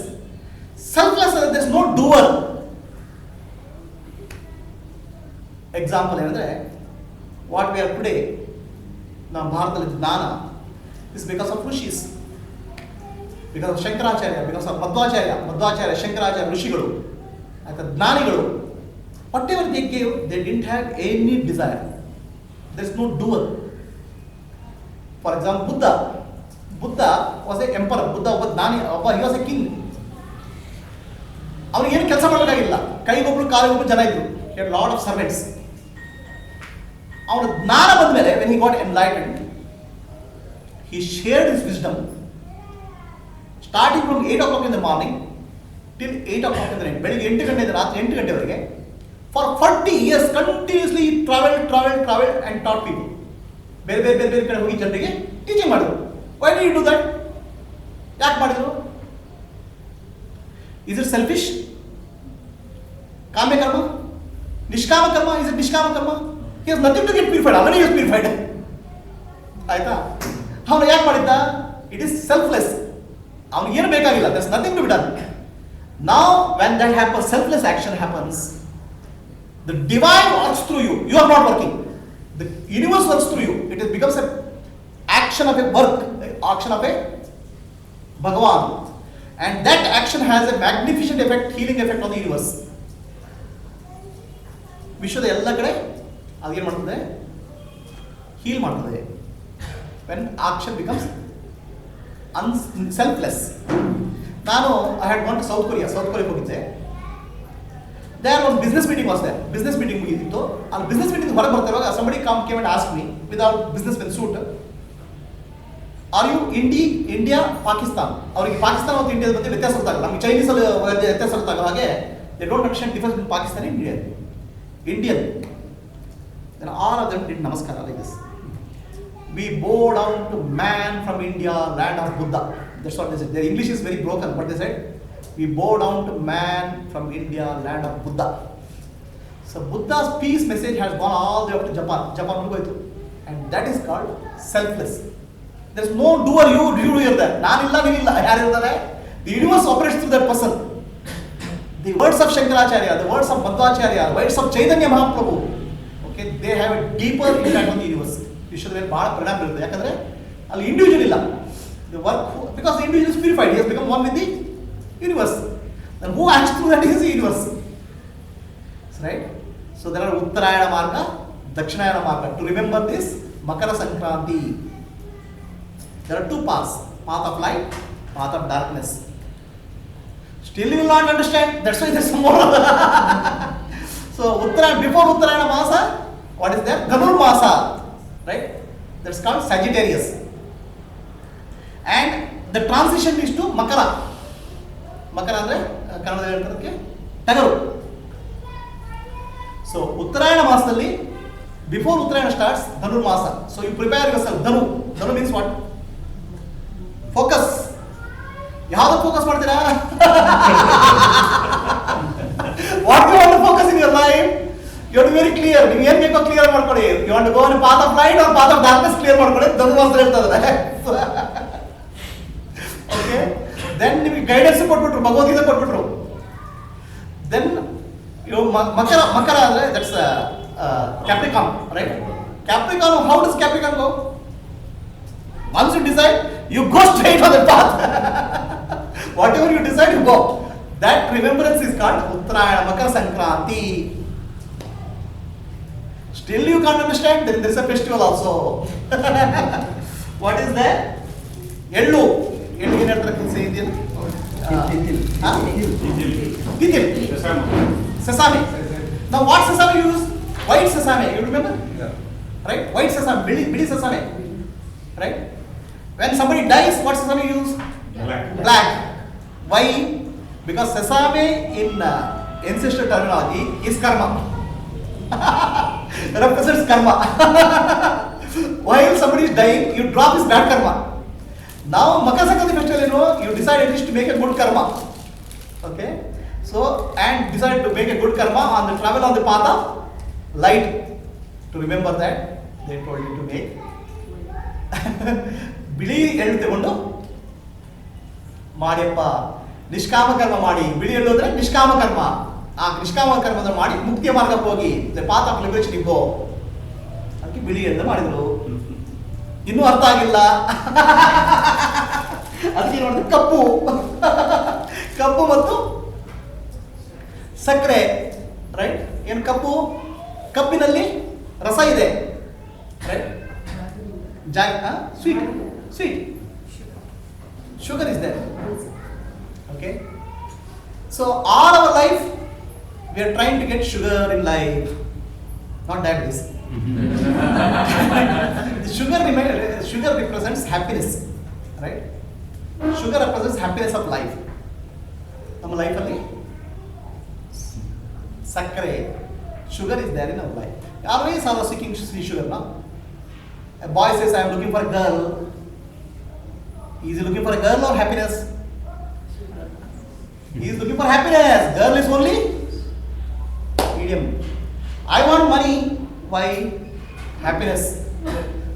ಸೆಲ್ಫ್ಲೆಸ್ ಅಂದರೆ there is no doer. Example ಏನಂದ್ರೆ ವಾಟ್ ವಿ ಆರ್ ಟುಡೇ, ನಮ್ಮ ಭಾರತದಲ್ಲಿ jnana is because of rishis, because of Shankaracharya, because of Madhvacharya, Shankaracharya ಋಷಿಗಳು, ಆಯ್ತಾ, ಜ್ಞಾನಿಗಳು. Whatever they gave, they didn't have any desire. There is no doer. For example Buddha was A emperor. Buddha ಒಬ್ಬ ಜ್ಞಾನಿ, he was A king. ಅವ್ರಿಗೆ ಏನು ಕೆಲಸ ಮಾಡಬೇಕಾಗಿಲ್ಲ, ಕೈಗೊಬ್ರು ಕಾಲಿಗೊಬ್ರು ಜನ ಇದ್ರು. he had lot of servants. ಅವನ ಜ್ಞಾನ ಬಂದ ಮೇಲೆ when he got enlightened, he shared his wisdom starting from 8 o'clock in the morning till 8 o'clock in the night. ಬೆಳಿಗ್ಗೆ 8 ಗಂಟೆಯಿಂದ ರಾತ್ರಿ 8 ಗಂಟೆವರೆಗೆ for 40 years continuously he traveled and taught people. ಬೇರೆ ಕಡೆ ಹೋಗಿ ಜನರಿಗೆ ಟೀಚಿಂಗ್ ಮಾಡಿದ್ರು. why did he do that? ಯಾಕೆ ಮಾಡಿದ್ರು? is it selfish? ಕಾಮ್ಯ ಕರ್ಮ? ನಿಷ್ಕಾಮ ಕರ್ಮ? is it ನಿಷ್ಕಾಮ ಕರ್ಮ? he has nothing to get purified, already he is purified. ಆಯ್ತಾ? ಅವನು ಯಾಕೆ ಮಾಡಿದ್ದ? it is selfless. ಅವನಿಗೆ ಏನು ಬೇಕಾಗಿಲ್ಲ, there is nothing to be done. Now when that happens, selfless action happens, the divine works through you. You are not working, the universe works through you. It becomes a action of a work, action of a Bhagavan, and that action has a magnificent effect, healing effect on the universe. ವಿಶ್ವದ ಎಲ್ಲ ಕಡೆ ಅದೇನು ಮಾಡ್ತದೆ? Heal ಮಾಡ್ತದೆ. When action becomes selfless. ನಾನು I had gone to South ಕೊರಿಯಾಗೆ ಹೋಗಿದ್ದೆ. There ಒಂದು business meeting was there. Business meeting ಮುಗಿದಿತ್ತು. ಅಲ್ಲಿ ಬಿಸ್ನೆಸ್ ಮೀಟಿಂಗ್ ಹೊರಗೆ ಬರ್ತಿರುವಾಗ somebody came and asked me without businessman suit, are you India Pakistan? ಅವರಿಗೆ ಪಾಕಿಸ್ತಾನ ಮತ್ತು ಇಂಡಿಯಾದ ಬಗ್ಗೆ ವ್ಯತ್ಯಾಸ ಗೊತ್ತಾಗಲ್ಲ. ನಮಗೆ ಚೈನೀಸ್ ಅಲ್ಲಿ ವ್ಯತ್ಯಾಸ ಗೊತ್ತಾಗಲ್ಲ. ಹಾಗೆ they don't understand difference between Pakistan and Indian. Then all of them did namaskara like this. We bow down to man from India, land of Buddha. That's what they said. Their English is very broken, but they said, we bow down to man from India, land of Buddha. So Buddha's peace message has gone all the way up to Japan. And that is called selfless. There is no doer, you hear that. Nanilla, nilla, yarilla. The universe operates through that person. The words of Shankaracharya, the words of Madhvacharya, the words of Chaitanya Mahaprabhu, okay, they have a deeper impact on the universe. ವಿಶ್ವದಲ್ಲಿ ಬಹಳ ಪರಿಣಾಮ ಬೀರುತ್ತೆ. ಯಾಕಂದ್ರೆ ಅಲ್ಲಿ individual ಇಲ್ಲ. The work, because the individual is purified, he has become one with the universe. And who acts through that is the universe. Right? So there are Uttarayana Marga, Dakshinayana Marga. To remember this, Makara Sankranti. There are two paths, path of light, path of darkness. Still you will not understand. That's why there's more. So Uttarayana, before Uttarayana Masa, what is there? Dhanur Masa, right? That's called Sagittarius. And the transition is to Makara. Makara andre kannadalli heltadಕ್ಕೆ ಟಗರು. So Uttarayana Masadalli, before Uttarayana starts, Dhanur Masa. So you prepare yourself. Dhanu means what? Focus. ಯಾವ್ದು focus ಮಾಡ್ತೀರಾ? What you want to focus in your life? You have to be very clear. ನೀವು ಏನು ಬೇಕೋ clear ಮಾಡ್ಕೊಳ್ಳಿ. You want to go on a path of light or path of darkness, clear ಮಾಡ್ಕೊಳ್ಳಿ. ಧನುರ್ಮಾಸ ಹೇಳ್ತಾರೆ. Okay. Then ನಿಮಗೆ guidance ಕೊಟ್ಬಿಟ್ರು, ಭಗವದ್ಗೀತೆ ಕೊಟ್ಬಿಟ್ರು. Then you Makara ಅಂದ್ರೆ that's Capricorn, right? Capricorn, how does Capricorn go? Once you decide, you go straight on the path. Whatever you decide, you go. That remembrance is called Uttarayana, Makara Sankranti. Still you can't understand, then there is a festival also. What is that? Ellu. Ellu ಏನು ಹೇಳ್ತಾರೆ Indian? Titil. Sesame. Now what sesame you use? White sesame, you remember? Yeah. Right? White sesame, bidi sesame. Right? When somebody dies, what sesame you use? Black. Why? Because sesame in ancestral terminology is karma. Represents karma. While somebody is dying, you drop his bad karma. Now Makara Sankranti festival, you decide at least to make a good karma. Okay? So, and decide to make a good karma on the travel on the path of light. To remember that, they told you to make ಬಿಳಿ ಎಳ್ಳು ತಗೊಂಡು ಮಾಡಿಯಪ್ಪ ನಿಷ್ಕಾಮ ಕರ್ಮ ಮಾಡಿ. ಬಿಳಿ ಎಳ್ಳು ಅಂದ್ರೆ ನಿಷ್ಕಾಮ ಕರ್ಮ. ಆ ನಿಷ್ಕಾಮ ಕರ್ಮದ ಮಾಡಿ ಮುಕ್ತಿಯ ಮಾರ್ಗಕ್ಕೆ ಹೋಗಿ, ದ ಪಾತ್ ಆಫ್ ಲಿಬರೇಷನ್ ಗೋ. ಅದಕ್ಕೆ ಬಿಳಿ ಎಳ್ಳು ಮಾಡಿದ್ರು. ಇನ್ನೂ ಅರ್ಥ ಆಗಿಲ್ಲ. ಅದಕ್ಕೆ ನೋಡಿದ್ರೆ ಕಪ್ಪು ಮತ್ತು ಸಕ್ಕರೆ, ರೈಟ್? ಏನು ಕಪ್ಪು? ಕಪ್ಪಿನಲ್ಲಿ ರಸ ಇದೆ, right? Sweet. Sugar is there. Okay. So all our life we are trying to get sugar in life, not diabetes. Sugar represents happiness, right? Sugar represents happiness of life. Our life alli sakre, sugar is there in our life. Always are seeking sugar, no? A boy says, I am looking for a girl. Is he looking for a girl or happiness? He is looking for happiness. Girl is only medium. I want money. Why? Happiness.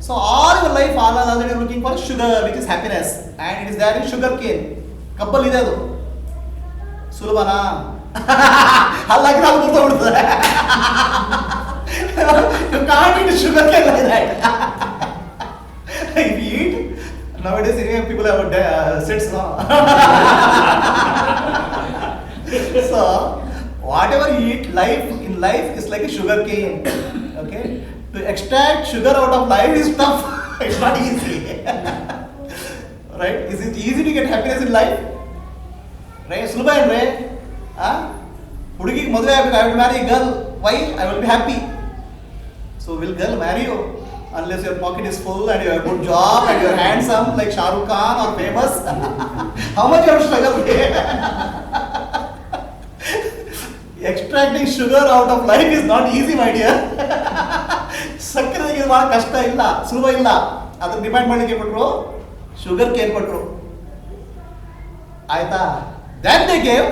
So all your life, all are already looking for sugar, which is happiness, and it is there in sugar cane. Kabbal ide adu. Sulabana. Allah ki nalu gurthogbidutade. You can't eat sugar cane like that. If you eat, nowadays anyway people have sets, no? So whatever you eat, in life is like a sugar cane. Okay? To extract sugar out of life is tough. It's not easy. Right? Is it easy to get happiness in life? Right? Sulabha andre, ಹುಡುಗಿಗೆ ಮದುವೆ ಆಗಬೇಕು, I will marry a girl. Why? I will be happy. So will girl marry you? Unless your pocket is full and you have a good job and you are handsome like Shah Rukh Khan or famous. How much you have to struggle? Extracting sugar out of life is not easy, my dear. ಸಕ್ಕರೆಗೆ ಬಹಳ ಕಷ್ಟ ಇಲ್ಲ, ಸುಲಭ ಇಲ್ಲ. ಅದನ್ನ demand ಮಾಡಲಿಕ್ಕೆ ಕೊಟ್ಟರು, sugar cane ಕೊಟ್ಟರು. ಆಯ್ತಾ? Then they gave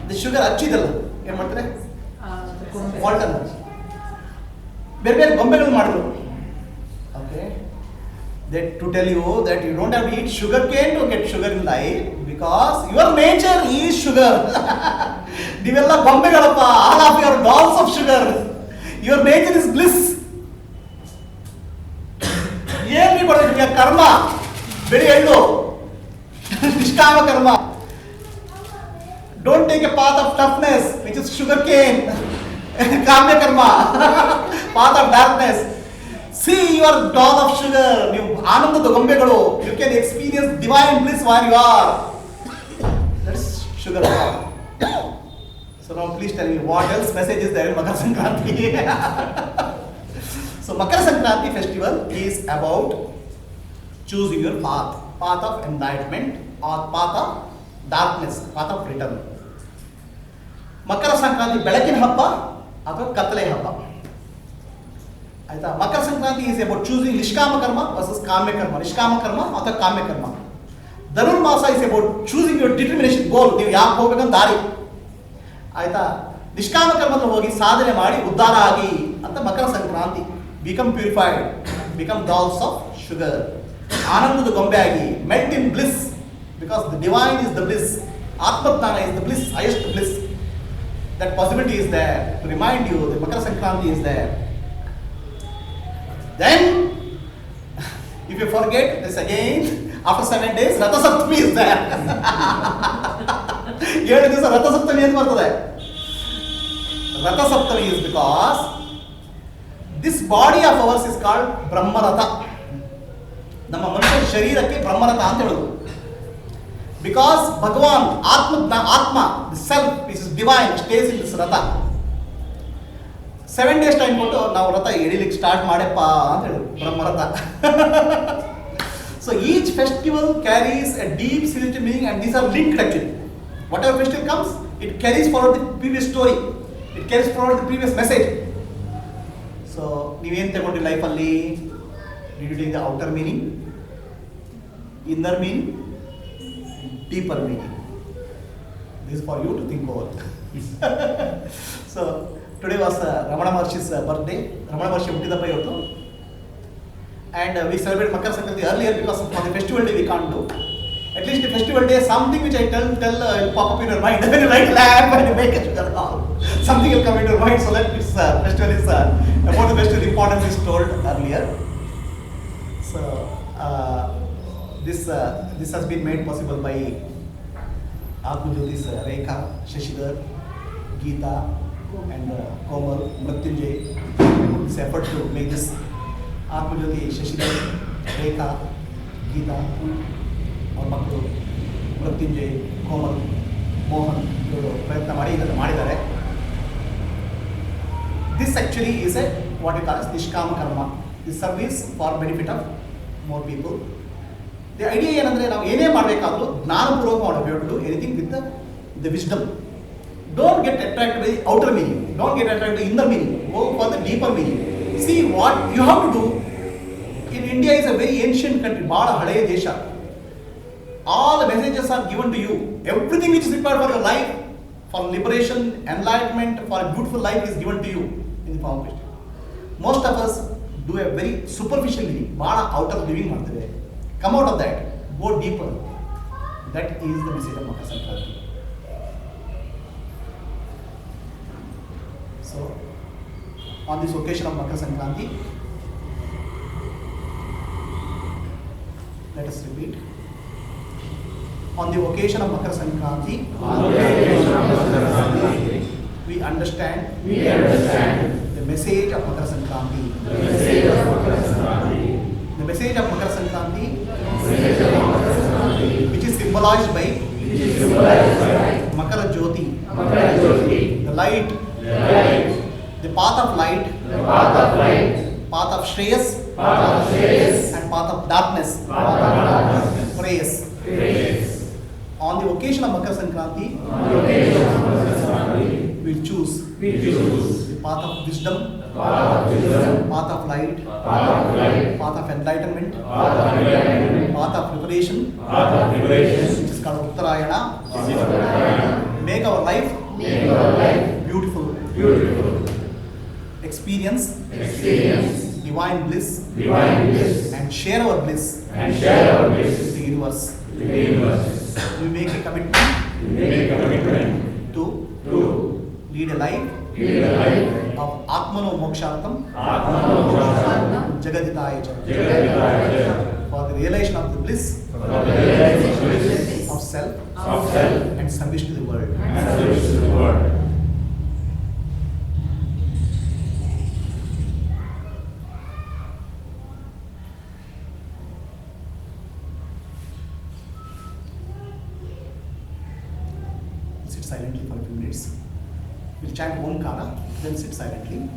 the sugar ಹಚ್ಚಿದಲ್ಲ, ಏನು ಮಾಡ್ತಾರೆ? ವಾಲ್ಟನ್ ಬೇರೆ ಬೇರೆ ಗೊಂಬೆಗಳು ಮಾಡಿದ್ರು. Okay, to tell you that you don't have to eat sugar cane to get sugar in life, because your nature is sugar. ನೀವೆಲ್ಲ ಗೊಂಬೆಗಳಪ್ಪ, all of you are dolls of sugar. Your nature is bliss. ಏನ್ರಿ ಬರೋದು? ಕರ್ಮ, ಬಿಳಿ ಎಳ್ಳು, ನಿಷ್ಕಾಮ ಕರ್ಮ. Don't take a path of toughness, which is sugar cane. Kamya karma, path of darkness. See, you are doll of sugar. You anandada gonbegalu. You can experience divine bliss where you are. That's sugar ball. So now please tell me what else message is there in Makara Sankranti? So Makara Sankranti festival is about choosing your path of enlightenment or path of darkness, path of return. ಮಕರ ಸಂಕ್ರಾಂತಿ ಬೆಳಕಿನ ಹಬ್ಬ ಅಥವಾ ಕತ್ತಲೆ ಹಬ್ಬ ಆಯ್ತಾ. ಮಕರ Sankranti is about choosing ನಿಷ್ಕಾಮ ಕರ್ಮ versus ಕಾಮ್ಯ ಕರ್ಮ, ನಿಷ್ಕಾಮ ಕರ್ಮ ಅಥವಾ ಕಾಮ್ಯ ಕರ್ಮ. Dhanurmasa is about choosing your determination goal, ನೀವು ಯಾಕೆ ಹೋಗ್ಬೇಕಂತ ದಾರಿ ಆಯ್ತಾ. ನಿಷ್ಕಾಮ ಕರ್ಮದಲ್ಲಿ ಹೋಗಿ ಸಾಧನೆ ಮಾಡಿ ಉದ್ಧಾರ ಆಗಿ ಅಂತ Makara Sankranti. Become purified, become dolls of sugar, ಆನಂದದ ಗೊಂಬೆ ಆಗಿ, melt in bliss because the divine is the bliss, ಆತ್ಮಜ್ಞಾನ is the bliss, highest bliss. That possibility is there to remind you that Makara Sankranti is there. Then, if you forget this again, after 7 days, Ratha Saptami is there. 7 ದಿವಸ Ratha Saptami ಏನು ಬರ್ತದೆ? Ratha Saptami is because this body of ours is called Brahmaratha. ನಮ್ಮ ಮನುಷ್ಯ ಶರೀರಕ್ಕೆ ಬ್ರಹ್ಮರಥ ಅಂತ ಹೇಳೋದು. Because Bhagavan, Atma, the self, which is divine, stays in this Ratha. 7 days time ಕೊಟ್ಟು ನಾವು ರಥ ಎಳಿಲಿಕ್ಕೆ ಸ್ಟಾರ್ಟ್ ಮಾಡಪ್ಪ ಅಂತ ಹೇಳಿ ಬ್ರಹ್ಮರಥ. So each festival carries a deep spiritual meaning and these are linked actually. Whatever festival comes, it carries forward the previous story. It carries forward the previous message. So ನೀವೇನು ತಗೊಂಡ್ರಿ ಲೈಫಲ್ಲಿ? Did you take the outer meaning, inner meaning, deeper meaning? This is for you to think over. So today was Ramana Maharshi's birthday. Ramana Maharshi ಹುಟ್ಟಿದಬ್ಬ ಇವತ್ತು. And we celebrate Makara Sankranti earlier because for the festival day we can't do. At least the festival day, something which I tell will pop up in your mind. When you light lamp and you make a sugar ball, something will come into your mind. So that this festival is about the festival importance is told earlier. So this has been made possible by Atmajyoti's Rekha, Shashidhar, Geeta and Komal, Mrityunjay. This effort to make this Atmajyoti, Shashidhar, Rekha, Geeta, ಅವ್ರ ಮಕ್ಕಳು ಮೃತ್ಯುಂಜಯ್, ಕೋಮಲ್, ಮೋಹನ್ ಇವರು ಪ್ರಯತ್ನ ಮಾಡಿ ಇದನ್ನು ಮಾಡಿದ್ದಾರೆ. This actually is a what you call as nishkama karma. This service for benefit of more people. The idea ಏನಂದರೆ ನಾವು ಏನೇ ಮಾಡಬೇಕಾದ್ರೂ ಜ್ಞಾನಪೂರ್ವಕ ಮಾಡಬೇಕು. To anything with the wisdom. Don't get attract by outer meaning, don't get attract by inner meaning, go for the deeper meaning. See what you have to do. In India is a very ancient country, ಭಾಳ ಹಳೆಯ ದೇಶ. All the messages are given to you. Everything which is required for your life, for liberation, enlightenment, for a beautiful life is given to you in the form of Krishna. Most of us do a very superficial living, bada outer living ಮಾಡ್ತೇವೆ. Come out of that, go deeper. That is the message of Makara Sankranti. So, on this occasion of Makara Sankranti, let us repeat. On the occasion of Makara Sankranti, we understand the message of Makara Sankranti. The message of Makara Sankranti, which is symbolized by Makara Jyoti, the light, the path of light, path of Shreyas, and path of darkness, Prayas. On the occasion of Makara Sankranti, we'll choose the path of wisdom, path of light, path of enlightenment, path of preparation, which is called Uttarayana. Make our life beautiful. Experience divine bliss, and share our bliss with the universe. We make a commitment to lead a life of Atmano Mokshantam, Jagaditaya Cha, for the realization of the bliss of self and service to the world. sit silently for a few minutes. We'll chant Omkara, then sit silently.